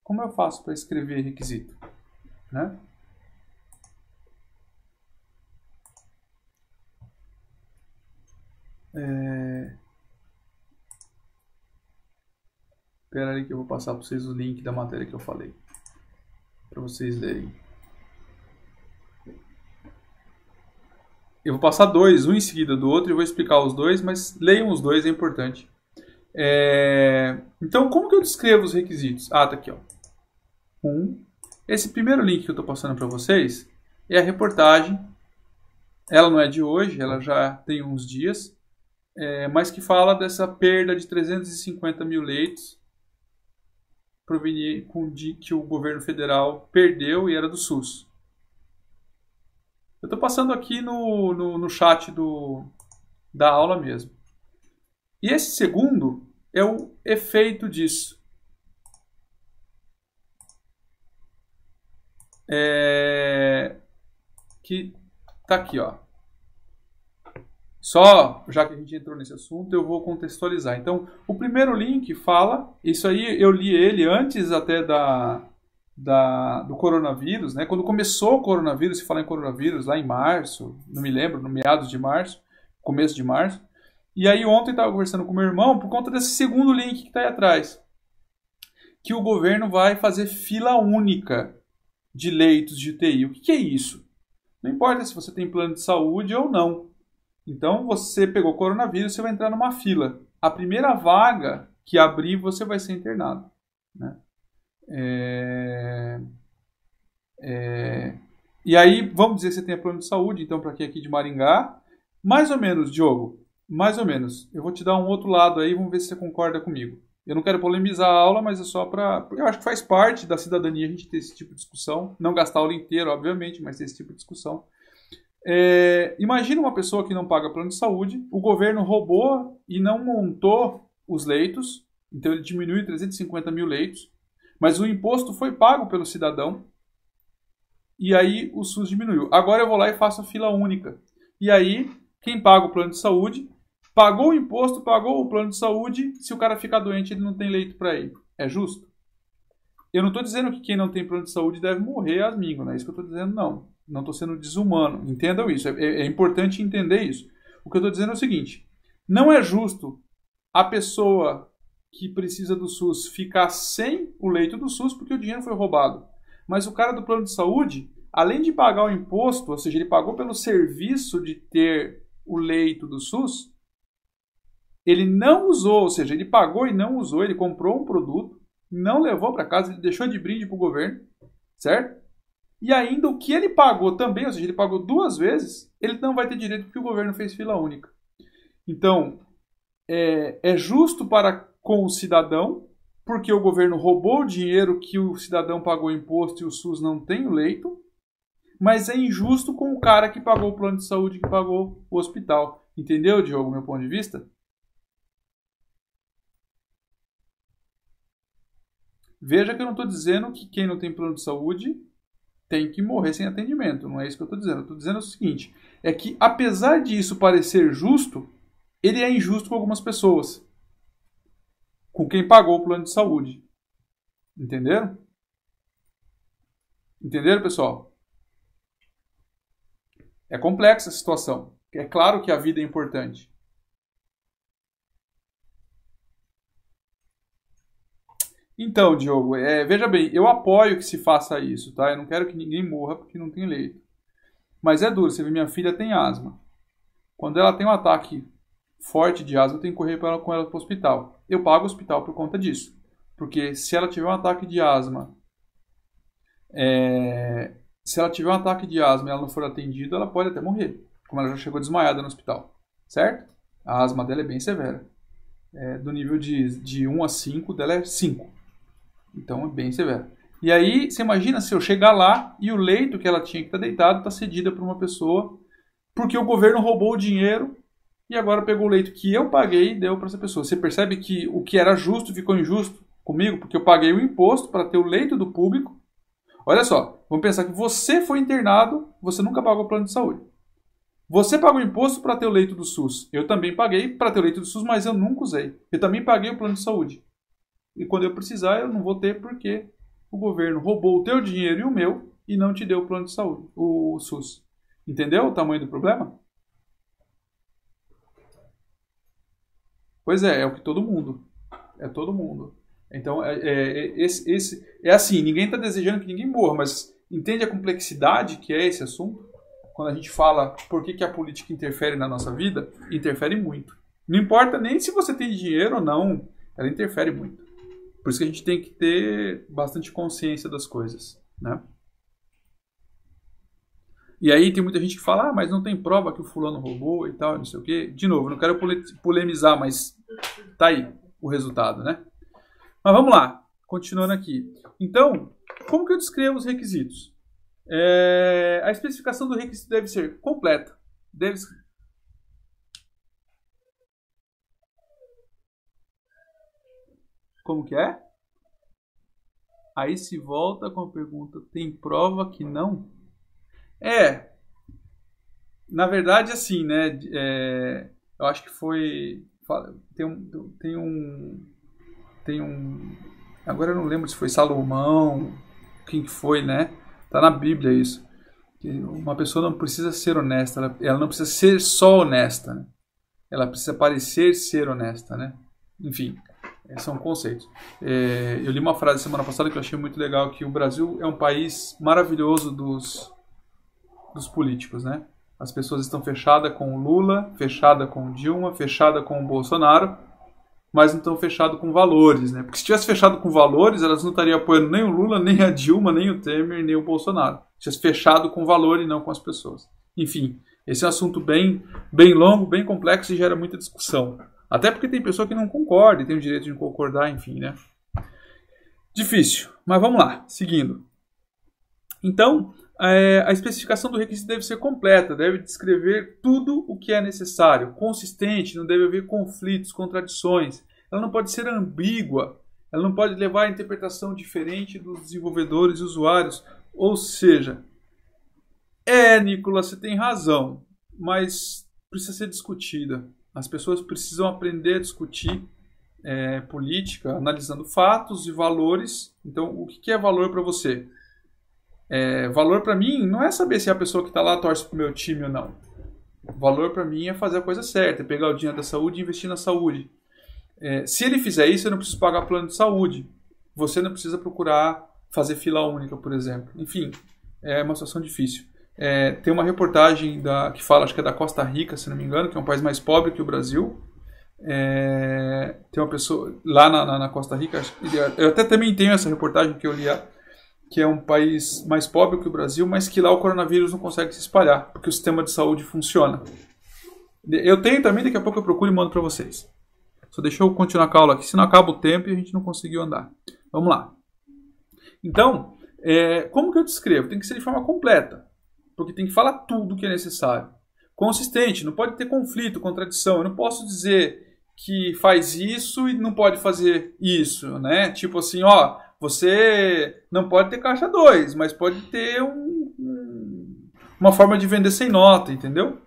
Como eu faço para escrever requisito? Né? Espera aí que eu vou passar para vocês o link da matéria que eu falei, para vocês lerem. Eu vou passar dois, um em seguida do outro, e vou explicar os dois, mas leiam os dois, é importante. Então, como que eu descrevo os requisitos? Ah, tá aqui, ó. Esse primeiro link que eu estou passando para vocês é a reportagem. Ela não é de hoje, ela já tem uns dias, mas que fala dessa perda de 350 mil leitos que o governo federal perdeu e era do SUS. Eu estou passando aqui no chat da aula mesmo. E esse segundo é o efeito disso. Que está aqui, ó. Só, já que a gente entrou nesse assunto, eu vou contextualizar. Então, o primeiro link fala, isso aí eu li ele antes até do coronavírus, né? Quando começou o coronavírus, se fala em coronavírus lá em março, não me lembro, no meados de março, começo de março. E aí ontem eu estava conversando com meu irmão por conta desse segundo link que está aí atrás. Que o governo vai fazer fila única de leitos de UTI. O que é isso? Não importa se você tem plano de saúde ou não. Então, você pegou coronavírus, você vai entrar numa fila. A primeira vaga que abrir, você vai ser internado. Né? E aí, vamos dizer que você tem plano de saúde, então, para quem aqui de Maringá. Mais ou menos, Diogo, mais ou menos. Eu vou te dar um outro lado aí, vamos ver se você concorda comigo. Eu não quero polemizar a aula, mas é só para... Eu acho que faz parte da cidadania a gente ter esse tipo de discussão. Não gastar a aula inteira, obviamente, mas ter esse tipo de discussão. Imagina uma pessoa que não paga plano de saúde, o governo roubou e não montou os leitos, então ele diminuiu 350 mil leitos, mas o imposto foi pago pelo cidadão, e aí o SUS diminuiu. Agora eu vou lá e faço a fila única. E aí, quem paga o plano de saúde, pagou o imposto, pagou o plano de saúde, se o cara ficar doente, ele não tem leito para ir. É justo? Eu não estou dizendo que quem não tem plano de saúde deve morrer às mínguas, não é isso que eu estou dizendo, não. Não estou sendo desumano. Entendam isso. É importante entender isso. O que eu estou dizendo é o seguinte. Não é justo a pessoa que precisa do SUS ficar sem o leito do SUS porque o dinheiro foi roubado. Mas o cara do plano de saúde, além de pagar o imposto, ou seja, ele pagou pelo serviço de ter o leito do SUS, ele não usou, ou seja, ele pagou e não usou, ele comprou um produto, não levou para casa, ele deixou de brinde para o governo, certo? E ainda o que ele pagou também, ou seja, ele pagou 2 vezes, ele não vai ter direito porque o governo fez fila única. Então, é justo para com o cidadão, porque o governo roubou o dinheiro que o cidadão pagou imposto e o SUS não tem o leito, mas é injusto com o cara que pagou o plano de saúde, que pagou o hospital. Entendeu, Diogo, meu ponto de vista? Veja que eu não estou dizendo que quem não tem plano de saúde tem que morrer sem atendimento. Não é isso que eu estou dizendo. Eu estou dizendo o seguinte, é que apesar disso parecer justo, ele é injusto com algumas pessoas. Com quem pagou o plano de saúde. Entenderam? Entenderam, pessoal? É complexa a situação. É claro que a vida é importante. Então, Diogo, veja bem, eu apoio que se faça isso, tá? Eu não quero que ninguém morra porque não tem leito. Mas é duro, você vê, minha filha tem asma. Quando ela tem um ataque forte de asma, eu tenho que correr com ela para o hospital. Eu pago o hospital por conta disso. Porque se ela tiver um ataque de asma, se ela tiver um ataque de asma e ela não for atendida, ela pode até morrer. Como ela já chegou desmaiada no hospital. Certo? A asma dela é bem severa. Do nível de 1 a 5, dela é 5. Então é bem severo. E aí, você imagina se eu chegar lá e o leito que ela tinha que estar deitado está cedido para uma pessoa porque o governo roubou o dinheiro e agora pegou o leito que eu paguei e deu para essa pessoa. Você percebe que o que era justo ficou injusto comigo porque eu paguei o imposto para ter o leito do público. Olha só, vamos pensar que você foi internado, você nunca pagou o plano de saúde. Você pagou imposto para ter o leito do SUS. Eu também paguei para ter o leito do SUS, mas eu nunca usei. Eu também paguei o plano de saúde. E quando eu precisar, eu não vou ter porque o governo roubou o teu dinheiro e o meu e não te deu o plano de saúde, o SUS. Entendeu o tamanho do problema? Pois é o que todo mundo. É todo mundo. Então, é assim, ninguém está desejando que ninguém morra, mas entende a complexidade que é esse assunto? Quando a gente fala por que a política interfere na nossa vida, interfere muito. Não importa nem se você tem dinheiro ou não, ela interfere muito. Por isso que a gente tem que ter bastante consciência das coisas, né? E aí tem muita gente que fala, mas não tem prova que o fulano roubou e tal, não sei o quê. De novo, não quero polemizar, mas tá aí o resultado, né? Mas vamos lá, continuando aqui. Então, como que eu descrevo os requisitos? A especificação do requisito deve ser completa. Como que é? Aí se volta com a pergunta, tem prova que não? Na verdade, assim, né? Eu acho que foi... Tem um... Agora eu não lembro se foi Salomão, quem que foi, né? Tá na Bíblia isso. Que uma pessoa não precisa ser honesta, ela não precisa ser só honesta, né? Ela precisa parecer ser honesta, né? Enfim, são conceitos. Eu li uma frase semana passada que eu achei muito legal, que o Brasil é um país maravilhoso dos políticos, né? As pessoas estão fechadas com o Lula, fechadas com o Dilma, fechadas com o Bolsonaro, mas não estão fechadas com valores, né? Porque se tivesse fechado com valores, elas não estariam apoiando nem o Lula, nem a Dilma, nem o Temer, nem o Bolsonaro. Se tivesse fechado com valor e não com as pessoas. Enfim, esse é um assunto bem longo, bem complexo e gera muita discussão. Até porque tem pessoa que não concorda e tem o direito de não concordar, enfim, né? Difícil, mas vamos lá, seguindo. Então, a especificação do requisito deve ser completa, deve descrever tudo o que é necessário, consistente, não deve haver conflitos, contradições. Ela não pode ser ambígua, ela não pode levar a interpretação diferente dos desenvolvedores e usuários. Ou seja, Nicolas, você tem razão, mas precisa ser discutida. As pessoas precisam aprender a discutir política, analisando fatos e valores. Então, o que é valor para você? Valor para mim não é saber se a pessoa que está lá torce para o meu time ou não. Valor para mim é fazer a coisa certa, é pegar o dinheiro da saúde e investir na saúde. Se ele fizer isso, eu não preciso pagar plano de saúde. Você não precisa procurar fazer fila única, por exemplo. Enfim, é uma situação difícil. Tem uma reportagem que fala, acho que é da Costa Rica, se não me engano, que é um país mais pobre que o Brasil. Tem uma pessoa lá na Costa Rica, eu até também tenho essa reportagem que eu li, que é um país mais pobre que o Brasil, mas que lá o coronavírus não consegue se espalhar, porque o sistema de saúde funciona. Eu tenho também, daqui a pouco eu procuro e mando para vocês. Só deixa eu continuar com a aula aqui, senão acaba o tempo e a gente não conseguiu andar. Vamos lá. Então, como que eu descrevo? Tem que ser de forma completa, porque tem que falar tudo o que é necessário. Consistente, não pode ter conflito, contradição. Eu não posso dizer que faz isso e não pode fazer isso, né? Tipo assim, você não pode ter caixa 2, mas pode ter uma forma de vender sem nota, entendeu?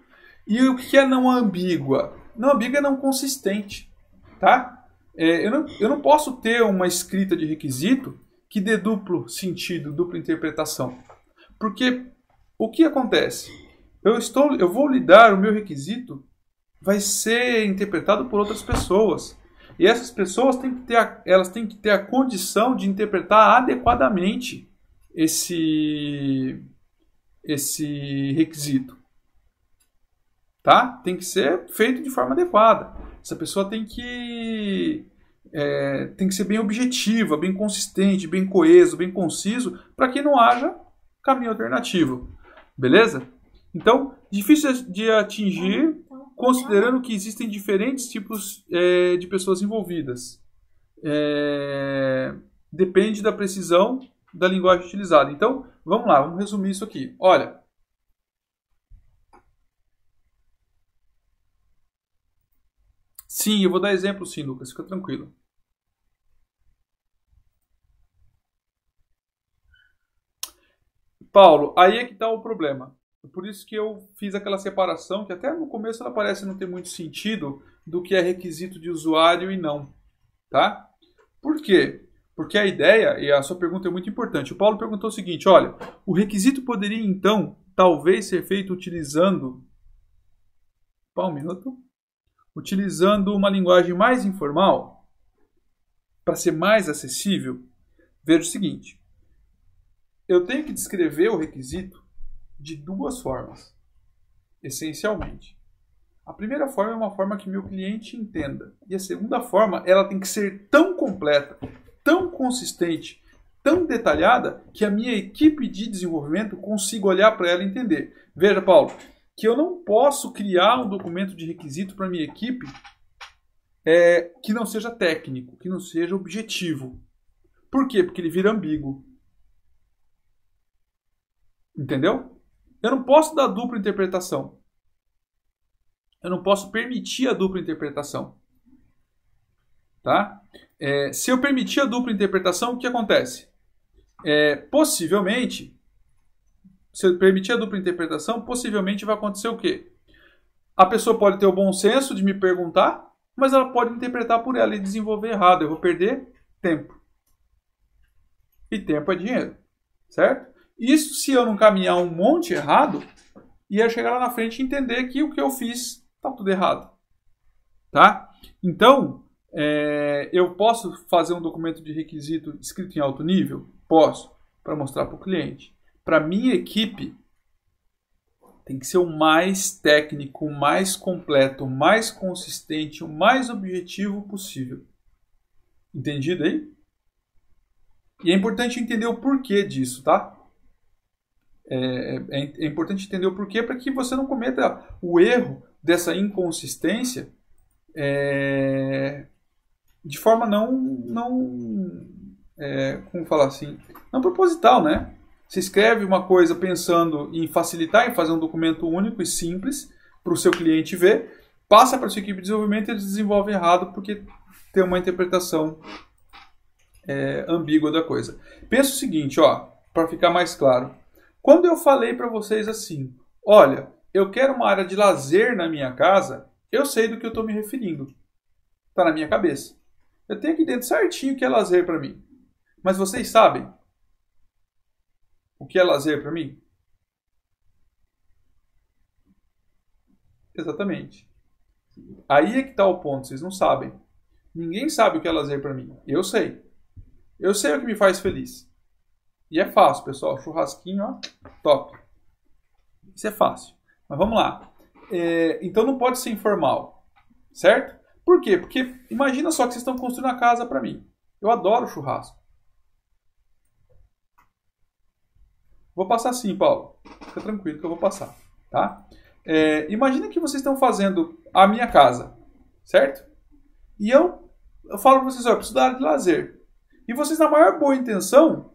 E o que é não ambígua? Não ambígua é não consistente, tá? Eu não posso ter uma escrita de requisito que dê duplo sentido, dupla interpretação. Porque o que acontece? Eu vou lidar, o meu requisito vai ser interpretado por outras pessoas. E essas pessoas elas têm que ter a condição de interpretar adequadamente esse requisito. Tá? Tem que ser feito de forma adequada. Essa pessoa tem que ser bem objetiva, bem consistente, bem coeso, bem conciso, para que não haja caminho alternativo. Beleza? Então, difícil de atingir, considerando que existem diferentes tipos de pessoas envolvidas. Depende da precisão da linguagem utilizada. Então, vamos lá, vamos resumir isso aqui. Olha, sim, eu vou dar exemplo sim, Lucas, fica tranquilo. Paulo, aí é que está o problema. Por isso que eu fiz aquela separação, que até no começo ela parece não ter muito sentido, do que é requisito de usuário e não. Tá? Por quê? Porque a ideia, e a sua pergunta é muito importante. O Paulo perguntou o seguinte, olha, o requisito poderia então, talvez ser feito utilizando... Um minuto. Utilizando uma linguagem mais informal, para ser mais acessível. Veja o seguinte, eu tenho que descrever o requisito de duas formas, essencialmente. A primeira forma é uma forma que meu cliente entenda. E a segunda forma, ela tem que ser tão completa, tão consistente, tão detalhada, que a minha equipe de desenvolvimento consiga olhar para ela e entender. Veja, Paulo, que eu não posso criar um documento de requisito para a minha equipe que não seja técnico, que não seja objetivo. Por quê? Porque ele vira ambíguo. Entendeu? Eu não posso dar dupla interpretação. Eu não posso permitir a dupla interpretação. Tá? Se eu permitir a dupla interpretação, o que acontece? Possivelmente, se eu permitir a dupla interpretação, possivelmente vai acontecer o quê? A pessoa pode ter o bom senso de me perguntar, mas ela pode interpretar por ela e desenvolver errado. Eu vou perder tempo. E tempo é dinheiro. Certo? Isso se eu não caminhar um monte errado, ia chegar lá na frente e entender que o que eu fiz está tudo errado. Tá? Então, eu posso fazer um documento de requisito escrito em alto nível? Posso, para mostrar para o cliente. Para minha equipe, tem que ser o mais técnico, o mais completo, o mais consistente, o mais objetivo possível. Entendido aí? E é importante entender o porquê disso, tá? É importante entender o porquê para que você não cometa o erro dessa inconsistência de forma como falar assim, não proposital, né? Você escreve uma coisa pensando em facilitar, em fazer um documento único e simples para o seu cliente ver, passa para a sua equipe de desenvolvimento e eles desenvolvem errado porque tem uma interpretação ambígua da coisa. Pensa o seguinte, ó, para ficar mais claro. Quando eu falei para vocês assim, olha, eu quero uma área de lazer na minha casa, eu sei do que eu estou me referindo. Está na minha cabeça. Eu tenho aqui dentro certinho o que é lazer para mim. Mas vocês sabem o que é lazer para mim? Exatamente. Aí é que está o ponto, vocês não sabem. Ninguém sabe o que é lazer para mim. Eu sei. Eu sei o que me faz feliz. E é fácil, pessoal. Churrasquinho, ó, top. Isso é fácil. Mas vamos lá. Então não pode ser informal. Certo? Por quê? Porque imagina só que vocês estão construindo a casa para mim. Eu adoro churrasco. Vou passar sim, Paulo. Fica tranquilo que eu vou passar. Tá? Imagina que vocês estão fazendo a minha casa. Certo? E eu falo para vocês, ó, eu preciso da área de lazer. E vocês, na maior boa intenção...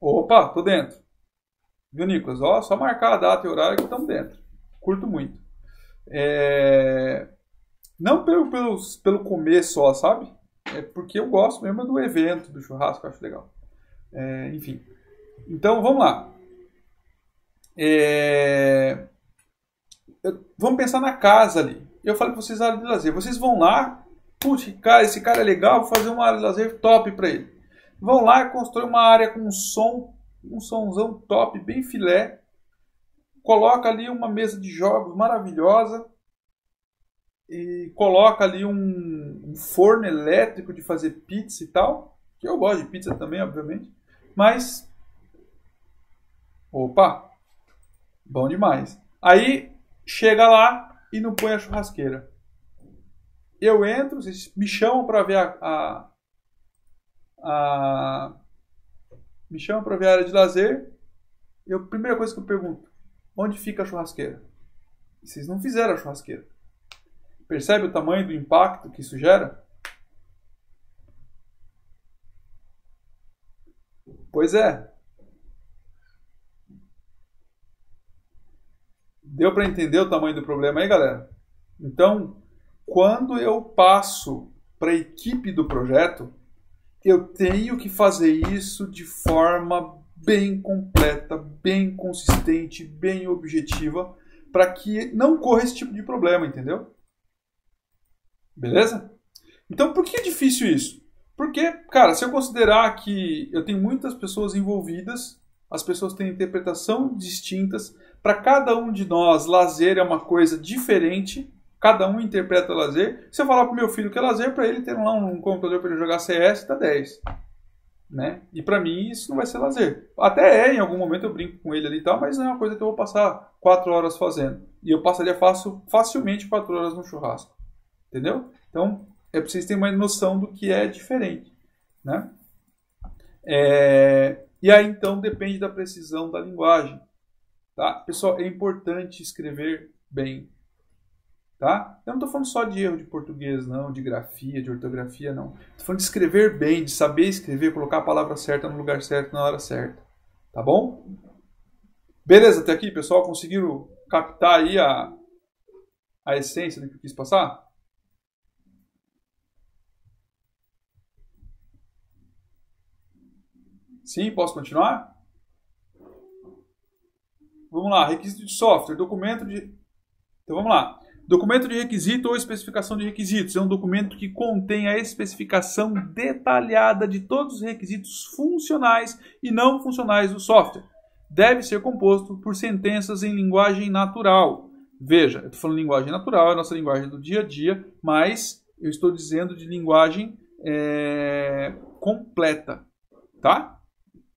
Opa, tô dentro. Viu, Nicolas? Ó, só marcar a data e horário que estamos dentro. Curto muito. Não pelo comer só, sabe? É porque eu gosto mesmo do evento, do churrasco, eu acho legal. Enfim. Então, vamos lá. Vamos pensar na casa ali. Eu falei para vocês área de lazer. Vocês vão lá, putz, cara, esse cara é legal, vou fazer uma área de lazer top para ele. Vão lá e constroem uma área com um somzão top, bem filé. Coloca ali uma mesa de jogos maravilhosa. E coloca ali um forno elétrico de fazer pizza e tal. Que eu gosto de pizza também, obviamente. Mas... Opa! Bom demais. Aí, chega lá e não põe a churrasqueira. Eu entro, vocês me chamam para ver me chamam para ver a área de lazer. A primeira coisa que eu pergunto, onde fica a churrasqueira? Vocês não fizeram a churrasqueira. Percebe o tamanho do impacto que isso gera? Pois é. Deu para entender o tamanho do problema aí, galera? Então, quando eu passo para a equipe do projeto, eu tenho que fazer isso de forma bem completa, bem consistente, bem objetiva, para que não corra esse tipo de problema, entendeu? Beleza? Então, por que é difícil isso? Porque, cara, se eu considerar que eu tenho muitas pessoas envolvidas, as pessoas têm interpretação distintas, para cada um de nós, lazer é uma coisa diferente, cada um interpreta lazer. Se eu falar pro meu filho que é lazer, para ele ter lá um computador para ele jogar CS, tá 10. Né? E para mim isso não vai ser lazer. Até em algum momento eu brinco com ele ali e tal, mas não é uma coisa que eu vou passar 4 horas fazendo. E eu passaria facilmente 4 horas no churrasco. Entendeu? Então, é para vocês terem uma noção do que é diferente. Né? E aí, então, depende da precisão da linguagem. Tá? Pessoal, é importante escrever bem. Tá? Eu não estou falando só de erro de português, não, de grafia, de ortografia, não. Estou falando de escrever bem, de saber escrever, colocar a palavra certa no lugar certo, na hora certa. Tá bom? Beleza, até aqui, pessoal? Conseguiram captar aí a essência do que eu quis passar? Sim, posso continuar? Vamos lá, requisito de software, documento de... Então vamos lá. Documento de requisito ou especificação de requisitos é um documento que contém a especificação detalhada de todos os requisitos funcionais e não funcionais do software. Deve ser composto por sentenças em linguagem natural. Veja, eu estou falando linguagem natural, é a nossa linguagem do dia a dia, mas eu estou dizendo de linguagem completa, tá?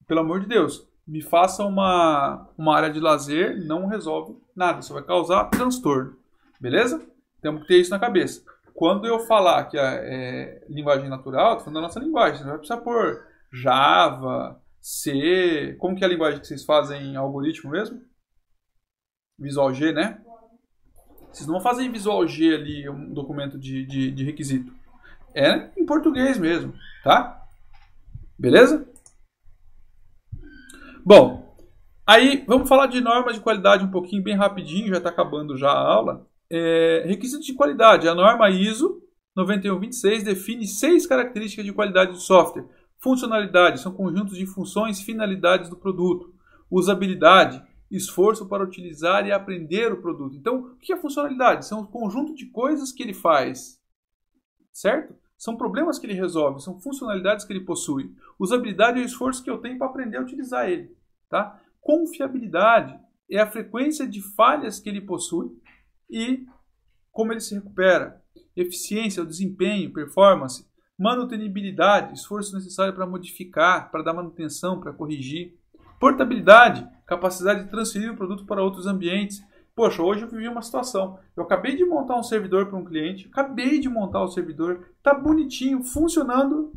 Pelo amor de Deus, me faça uma área de lazer, não resolve nada, só vai causar transtorno. Beleza? Temos que ter isso na cabeça. Quando eu falar que é linguagem natural, estou falando da nossa linguagem. Você não vai precisar pôr Java, C... Como que é a linguagem que vocês fazem em algoritmo mesmo? Visual G, né? Vocês não vão fazer em Visual G ali um documento de requisito. É em português mesmo, tá? Beleza? Bom, aí vamos falar de normas de qualidade um pouquinho, bem rapidinho, já está acabando já a aula. Requisitos de qualidade. A norma ISO 9126 define 6 características de qualidade do software. Funcionalidade são conjuntos de funções e finalidades do produto. Usabilidade, esforço para utilizar e aprender o produto. Então, o que é funcionalidade? São um conjunto de coisas que ele faz, certo? São problemas que ele resolve, são funcionalidades que ele possui. Usabilidade é o esforço que eu tenho para aprender a utilizar ele, tá? Confiabilidade é a frequência de falhas que ele possui e como ele se recupera. Eficiência, o desempenho, performance. Manutenibilidade, esforço necessário para modificar, para dar manutenção, para corrigir. Portabilidade, capacidade de transferir o produto para outros ambientes. Poxa, hoje eu vivi uma situação. Eu acabei de montar um servidor para um cliente, está bonitinho, funcionando.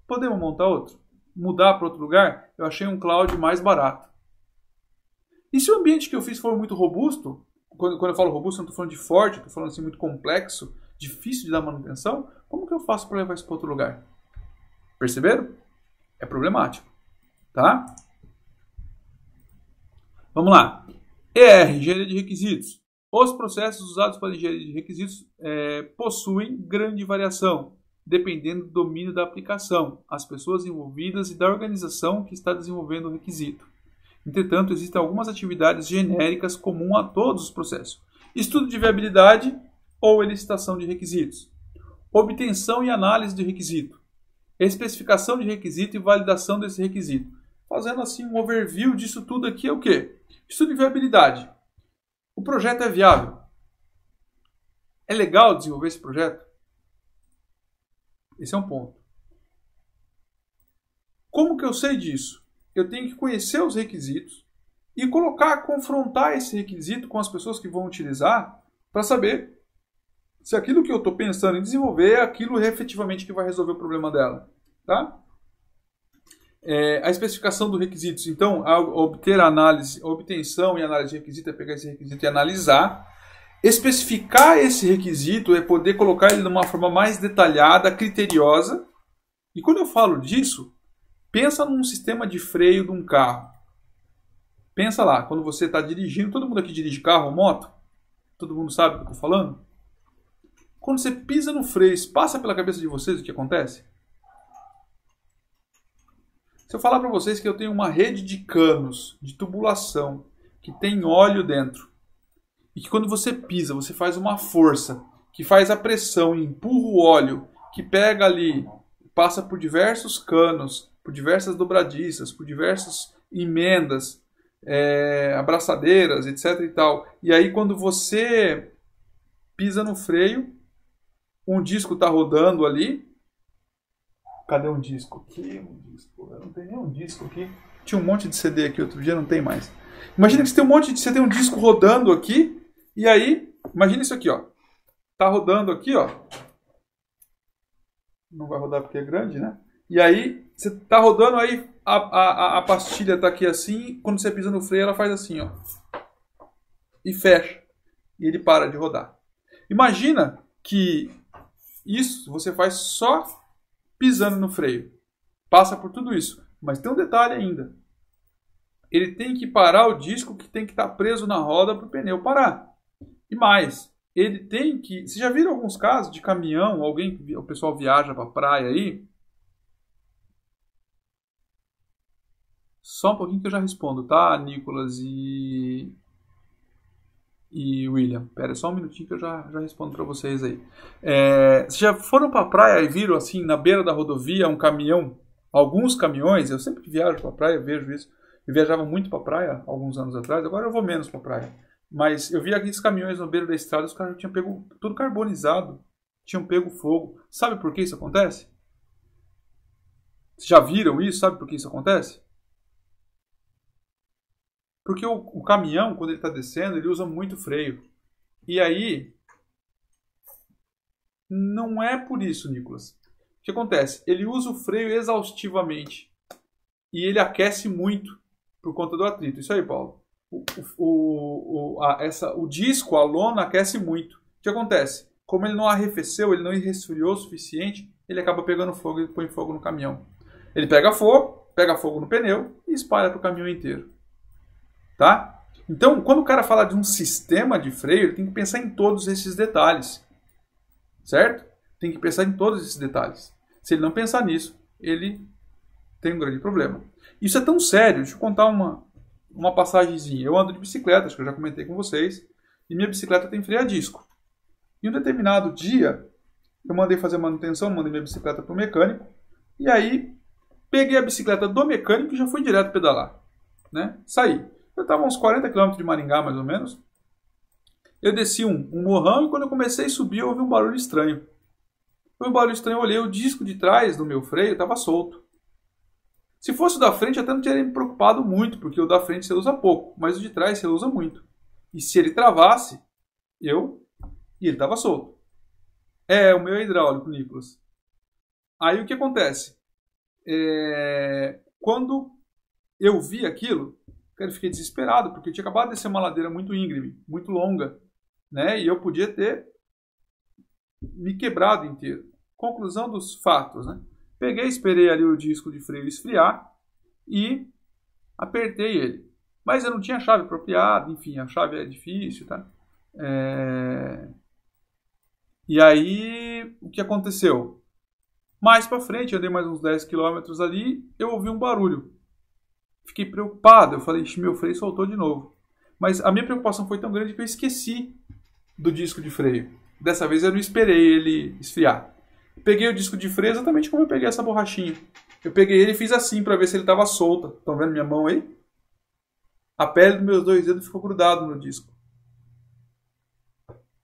Podemos montar outro? Mudar para outro lugar? Eu achei um cloud mais barato. E se o ambiente que eu fiz for muito robusto, quando eu falo robusto, eu não estou falando de forte, estou falando assim muito complexo, difícil de dar manutenção, como que eu faço para levar isso para outro lugar? Perceberam? É problemático. Tá? Vamos lá. engenharia de requisitos. Os processos usados para engenharia de requisitos possuem grande variação, dependendo do domínio da aplicação, as pessoas envolvidas e da organização que está desenvolvendo o requisito. Entretanto, existem algumas atividades genéricas comuns a todos os processos. Estudo de viabilidade ou elicitação de requisitos. Obtenção e análise de requisito. Especificação de requisito e validação desse requisito. Fazendo assim um overview disso tudo aqui é o quê? Estudo de viabilidade. O projeto é viável? É legal desenvolver esse projeto? Esse é um ponto. Como que eu sei disso? Eu tenho que conhecer os requisitos e confrontar esse requisito com as pessoas que vão utilizar para saber se aquilo que eu estou pensando em desenvolver é aquilo efetivamente que vai resolver o problema dela. Tá? A especificação dos requisitos. Então, obter a obtenção e análise de requisito é pegar esse requisito e analisar. Especificar esse requisito é poder colocar ele de uma forma mais detalhada, criteriosa. E quando eu falo disso, pensa num sistema de freio de um carro. Pensa lá, quando você está dirigindo, todo mundo aqui dirige carro ou moto? Todo mundo sabe o que eu estou falando? Quando você pisa no freio, passa pela cabeça de vocês o que acontece? Se eu falar para vocês que eu tenho uma rede de canos, de tubulação, que tem óleo dentro, e que quando você pisa, você faz uma força, que faz a pressão e empurra o óleo, que pega ali, passa por diversos canos, por diversas dobradiças, por diversas emendas, abraçadeiras, etc. e tal. E aí quando você pisa no freio, um disco está rodando ali. Cadê um disco aqui? Eu não tenho nenhum disco aqui. Tinha um monte de CD aqui outro dia, não tem mais. Imagina que você tem um disco rodando aqui, e aí, imagina isso aqui, ó. Tá rodando aqui, ó. Não vai rodar porque é grande, né? E aí, você tá rodando, aí a pastilha tá aqui assim, quando você pisa no freio, ela faz assim, ó. E fecha. E ele para de rodar. Imagina que isso você faz só pisando no freio. Passa por tudo isso. Mas tem um detalhe ainda. Ele tem que parar o disco que tem que estar preso na roda para o pneu parar. E mais, ele tem que... Vocês já viram alguns casos de caminhão, o pessoal viaja para a praia aí? Só um pouquinho que eu já respondo, tá, Nicolas e William? Pera só um minutinho que eu já respondo para vocês aí. Vocês já foram para a praia e viram assim, na beira da rodovia, um caminhão? Alguns caminhões, eu sempre que viajo para a praia vejo isso. Eu viajava muito para a praia alguns anos atrás, agora eu vou menos para a praia. Mas eu vi aqueles caminhões na beira da estrada, os caras tinham pego tudo carbonizado, tinham pego fogo. Sabe por que isso acontece? Vocês já viram isso? Sabe por que isso acontece? Porque o caminhão, quando ele está descendo, ele usa muito freio. E aí, não é por isso, Nicolas. O que acontece? Ele usa o freio exaustivamente. E ele aquece muito por conta do atrito. Isso aí, Paulo. o disco, a lona, aquece muito. O que acontece? Como ele não arrefeceu, ele não resfriou o suficiente, ele acaba pegando fogo e põe fogo no caminhão. Ele pega fogo no pneu e espalha para o caminhão inteiro. Tá? Então, quando o cara fala de um sistema de freio, ele tem que pensar em todos esses detalhes. Certo? Tem que pensar em todos esses detalhes. Se ele não pensar nisso, ele tem um grande problema. Isso é tão sério, deixa eu contar uma passagenzinha. Eu ando de bicicleta, acho que eu já comentei com vocês, e minha bicicleta tem freio a disco. Em um determinado dia, eu mandei fazer manutenção, mandei minha bicicleta para o mecânico, e aí peguei a bicicleta do mecânico e já fui direto pedalar. Né? Saí. Eu estava a uns 40 km de Maringá, mais ou menos. Eu desci um morrão e quando eu comecei a subir, eu ouvi um barulho estranho. Foi um barulho estranho, eu olhei, o disco de trás do meu freio estava solto. Se fosse o da frente, até não teria me preocupado muito, porque o da frente você usa pouco, mas o de trás você usa muito. E se ele travasse, e ele estava solto. O meu é hidráulico, Nicolas. Aí o que acontece? Quando eu vi aquilo, eu fiquei desesperado, porque eu tinha acabado de descer uma ladeira muito íngreme, muito longa, né? E eu podia ter me quebrado inteiro. Conclusão dos fatos, né? Peguei, esperei ali o disco de freio esfriar e apertei ele. Mas eu não tinha a chave apropriada, enfim, a chave é difícil, tá? E aí, o que aconteceu? Mais para frente, andei mais uns 10 km ali, eu ouvi um barulho. Fiquei preocupado, eu falei, meu freio soltou de novo. Mas a minha preocupação foi tão grande que eu esqueci do disco de freio. Dessa vez eu não esperei ele esfriar. Peguei o disco de freio exatamente como eu peguei essa borrachinha. Eu peguei ele e fiz assim para ver se ele estava solto. Estão vendo minha mão aí? A pele dos meus 2 dedos ficou grudado no disco.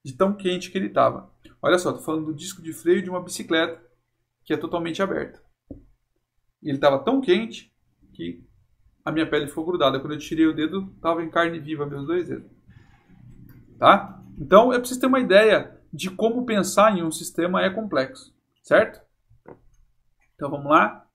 De tão quente que ele estava. Olha só, estou falando do disco de freio de uma bicicleta que é totalmente aberta. E ele estava tão quente que a minha pele ficou grudada. Quando eu tirei o dedo, estava em carne viva meus 2 dedos. Tá? Então, é preciso ter uma ideia de como pensar em um sistema é complexo. Certo? Então, vamos lá.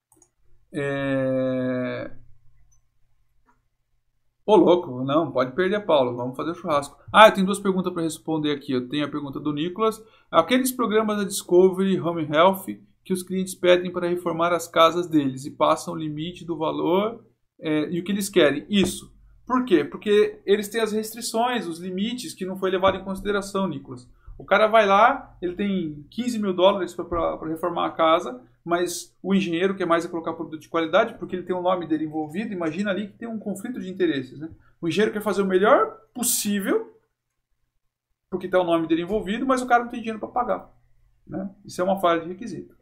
Ô, louco, não, pode perder, Paulo. Vamos fazer o churrasco. Eu tenho 2 perguntas para responder aqui. Eu tenho a pergunta do Nicolas. Aqueles programas da Discovery Home Health que os clientes pedem para reformar as casas deles e passam o limite do valor e o que eles querem. Isso. Por quê? Porque eles têm as restrições, os limites que não foi levado em consideração, Nicolas. O cara vai lá, ele tem $15 mil para reformar a casa, mas o engenheiro quer mais colocar produto de qualidade porque ele tem o nome dele envolvido. Imagina ali que tem um conflito de interesses. Né? O engenheiro quer fazer o melhor possível porque tem o nome dele envolvido, mas o cara não tem dinheiro para pagar. Né? Isso é uma falha de requisito.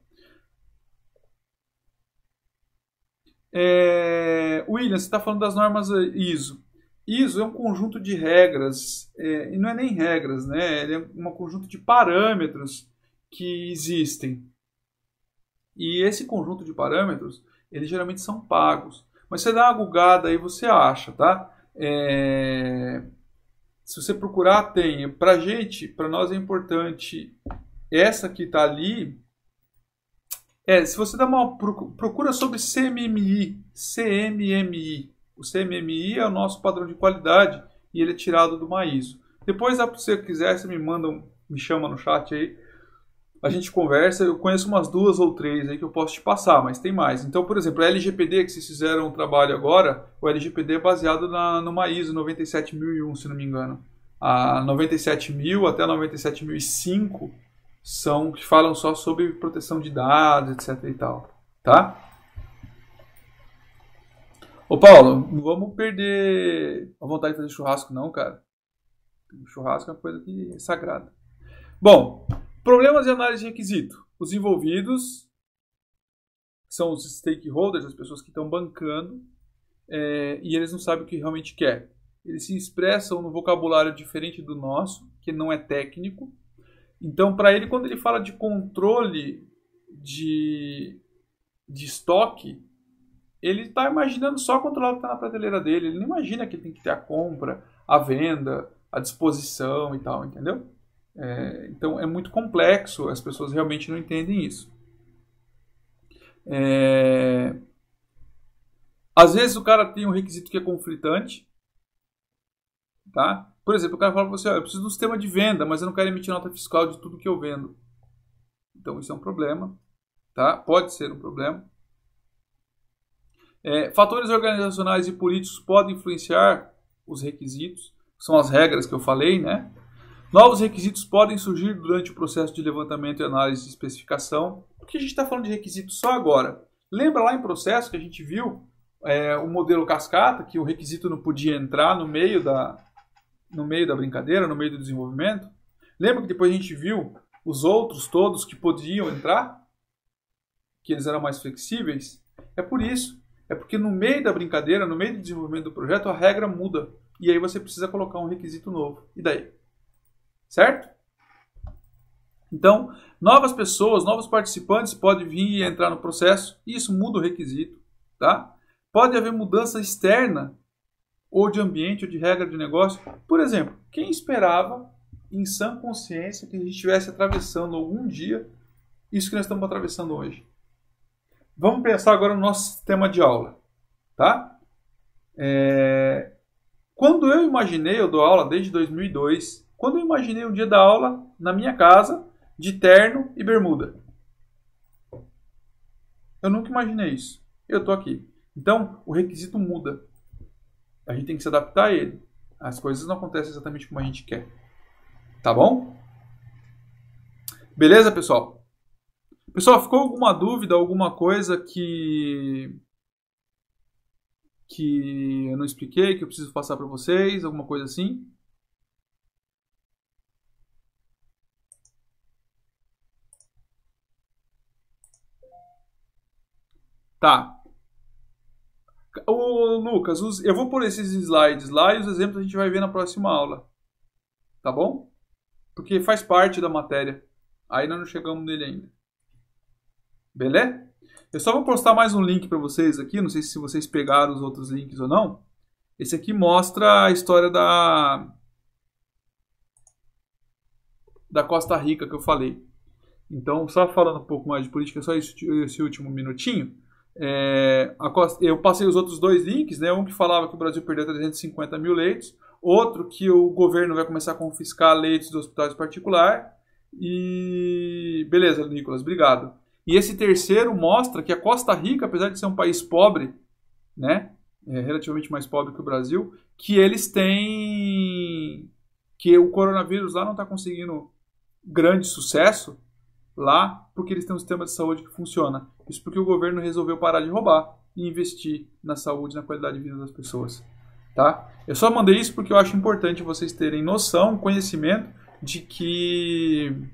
William, você está falando das normas ISO. ISO é um conjunto de regras, e não é nem regras, né? Ele é um conjunto de parâmetros que existem. E esse conjunto de parâmetros, eles geralmente são pagos. Mas você dá uma googada aí, você acha, tá? Se você procurar, tem. Para nós é importante essa que está ali. Se você dá uma procura sobre CMMI. O CMMI é o nosso padrão de qualidade e ele é tirado do uma ISO. Depois, se você quiser, você me chama no chat aí. A gente conversa. Eu conheço umas 2 ou 3 aí que eu posso te passar, mas tem mais. Então, por exemplo, a LGPD, que vocês fizeram um trabalho agora, o LGPD é baseado numa ISO 97001, se não me engano. A 97000 até a 97005 são que falam só sobre proteção de dados, etc e tal, tá? Ô Paulo, não vamos perder a vontade de fazer churrasco não, cara. Churrasco é uma coisa que é sagrada. Bom, problemas de análise de requisito. Os envolvidos são os stakeholders, as pessoas que estão bancando, e eles não sabem o que realmente quer. Eles se expressam no vocabulário diferente do nosso, que não é técnico. Então, para ele, quando ele fala de controle de estoque, ele está imaginando só controlar o que está na prateleira dele. Ele não imagina que ele tem que ter a compra, a venda, a disposição e tal, entendeu? Então, é muito complexo. As pessoas realmente não entendem isso. Às vezes, o cara tem um requisito que é conflitante. Tá? Por exemplo, o cara fala para você, eu preciso de um sistema de venda, mas eu não quero emitir nota fiscal de tudo que eu vendo. Então isso é um problema. Tá? Pode ser um problema. Fatores organizacionais e políticos podem influenciar os requisitos. São as regras que eu falei, né? Novos requisitos podem surgir durante o processo de levantamento e análise de especificação. Por que a gente está falando de requisitos só agora? Lembra lá em processo que a gente viu o modelo cascata, que o requisito não podia entrar no meio da brincadeira, no meio do desenvolvimento? Lembra que depois a gente viu os outros todos que podiam entrar? Que eles eram mais flexíveis? É por isso. É porque no meio da brincadeira, no meio do desenvolvimento do projeto, a regra muda. E aí você precisa colocar um requisito novo. E daí? Certo? Então, novas pessoas, novos participantes podem vir e entrar no processo. E isso muda o requisito. Tá? Pode haver mudança externa, ou de ambiente, ou de regra de negócio. Por exemplo, quem esperava, em sã consciência, que a gente estivesse atravessando algum dia isso que nós estamos atravessando hoje? Vamos pensar agora no nosso sistema de aula. Tá? Quando eu imaginei, eu dou aula desde 2002, quando eu imaginei um dia da aula na minha casa, de terno e bermuda. Eu nunca imaginei isso. Eu estou aqui. Então, o requisito muda. A gente tem que se adaptar a ele. As coisas não acontecem exatamente como a gente quer. Tá bom? Beleza, pessoal? Pessoal, ficou alguma dúvida, alguma coisa que eu não expliquei, que eu preciso passar para vocês? Alguma coisa assim? Tá. Ô, Lucas, eu vou pôr esses slides lá e os exemplos a gente vai ver na próxima aula. Tá bom? Porque faz parte da matéria. Aí nós não chegamos nele ainda. Beleza? Eu só vou postar mais um link para vocês aqui. Não sei se vocês pegaram os outros links ou não. Esse aqui mostra a história da Costa Rica que eu falei. Então, só falando um pouco mais de política, só esse último minutinho. Eu passei os outros dois links, né? Um que falava que o Brasil perdeu 350 mil leitos, outro que o governo vai começar a confiscar leitos dos hospitais particulares. E beleza, Nicolas, obrigado. E esse terceiro mostra que a Costa Rica, apesar de ser um país pobre, né, relativamente mais pobre que o Brasil, que eles têm, que o coronavírus lá não está conseguindo grande sucesso lá, porque eles têm um sistema de saúde que funciona. Isso porque o governo resolveu parar de roubar e investir na saúde, na qualidade de vida das pessoas. Tá? Eu só mandei isso porque eu acho importante vocês terem noção, conhecimento de que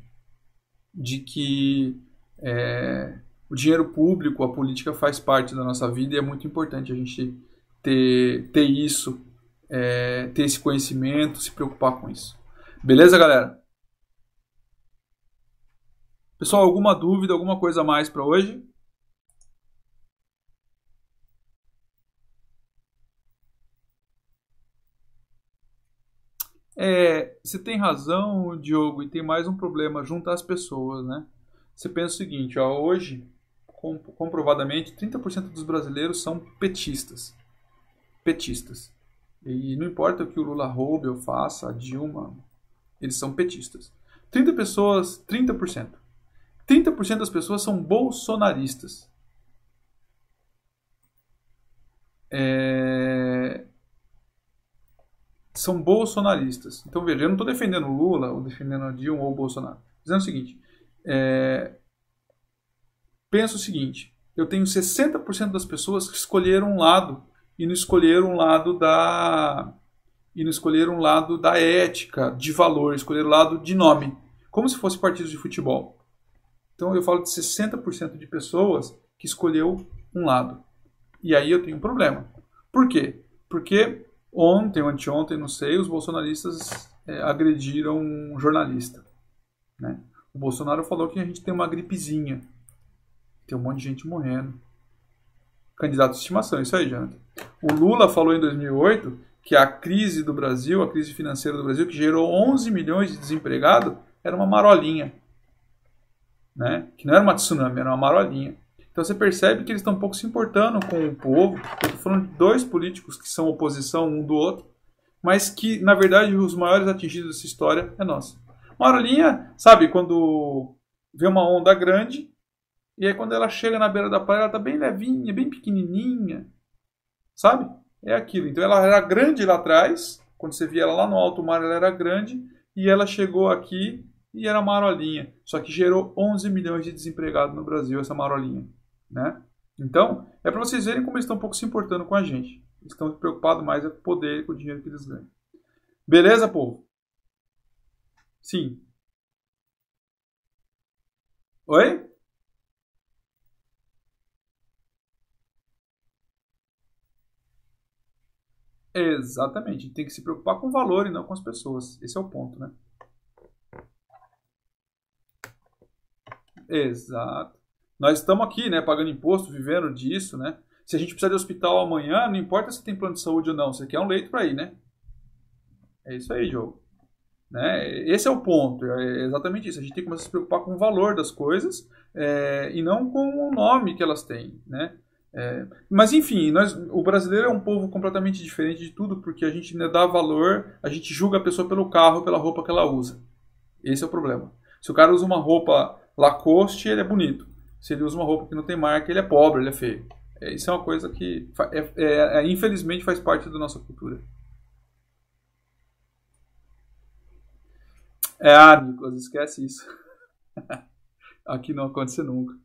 o dinheiro público, a política faz parte da nossa vida e é muito importante a gente ter isso, ter esse conhecimento, se preocupar com isso. Beleza, galera? Pessoal, alguma dúvida, alguma coisa a mais para hoje? Você tem razão, Diogo, e tem mais um problema junto às pessoas, né? Você pensa o seguinte, ó, hoje, comprovadamente, 30% dos brasileiros são petistas. Petistas. E não importa o que o Lula roube ou faça, a Dilma, eles são petistas. 30%. 30% das pessoas são bolsonaristas. São bolsonaristas. Então, veja, eu não estou defendendo o Lula, ou defendendo a Dilma ou o Bolsonaro. Dizendo o seguinte, pensa o seguinte, eu tenho 60% das pessoas que escolheram um lado e não escolheram um lado da ética, de valor, escolheram o lado de nome, como se fosse partidos de futebol. Então eu falo de 60% de pessoas que escolheu um lado. E aí eu tenho um problema. Por quê? Porque ontem ou anteontem, não sei, os bolsonaristas agrediram um jornalista. Né? O Bolsonaro falou que a gente tem uma gripezinha. Tem um monte de gente morrendo. Candidato de estimação, isso aí, Jonathan. O Lula falou em 2008 que a crise do Brasil, a crise financeira do Brasil, que gerou 11 milhões de desempregados, era uma marolinha. Né? Que não era uma tsunami, era uma marolinha. Então você percebe que eles estão um pouco se importando com o povo. Eu estou falando de dois políticos que são oposição um do outro, mas que, na verdade, os maiores atingidos dessa história é nós. Marolinha, sabe, quando vê uma onda grande, e aí quando ela chega na beira da praia, ela tá bem levinha, bem pequenininha, sabe? É aquilo. Então ela era grande lá atrás, quando você via ela lá no alto mar, ela era grande, e ela chegou aqui e era marolinha. Só que gerou 11 milhões de desempregados no Brasil, essa marolinha, né? Então, é para vocês verem como eles estão um pouco se importando com a gente. Eles estão preocupados mais com o poder e com o dinheiro que eles ganham. Beleza, povo? Sim. Oi? Exatamente. Tem que se preocupar com o valor e não com as pessoas. Esse é o ponto, né? Exato. Nós estamos aqui, né, pagando imposto, vivendo disso, né? Se a gente precisar de hospital amanhã, não importa se tem plano de saúde ou não, você quer um leito para ir, né? É isso aí, Diogo. Né? Esse é o ponto, é exatamente isso. A gente tem que começar a se preocupar com o valor das coisas e não com o nome que elas têm, né? Mas enfim, o brasileiro é um povo completamente diferente de tudo porque a gente ainda dá valor, a gente julga a pessoa pelo carro, pela roupa que ela usa. Esse é o problema. Se o cara usa uma roupa Lacoste, ele é bonito. Se ele usa uma roupa que não tem marca, ele é pobre, ele é feio. Isso é uma coisa que, infelizmente, faz parte da nossa cultura. Nicolas, esquece isso. Aqui não acontece nunca.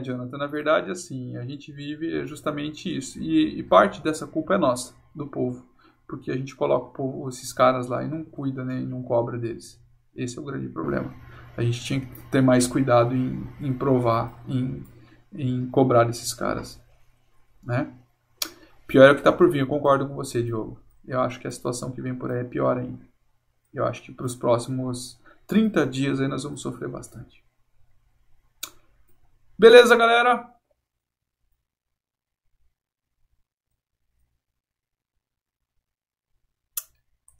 Jonathan, na verdade, assim, a gente vive justamente isso. E parte dessa culpa é nossa, do povo. Porque a gente coloca o povo, esses caras lá e não cuida, né, e não cobra deles. Esse é o grande problema. A gente tinha que ter mais cuidado em provar, em cobrar desses caras, né? Pior é o que está por vir, eu concordo com você, Diogo. Eu acho que a situação que vem por aí é pior ainda. Eu acho que para os próximos 30 dias aí nós vamos sofrer bastante. Beleza, galera?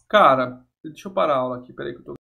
Cara, deixa eu parar a aula aqui, peraí que eu tô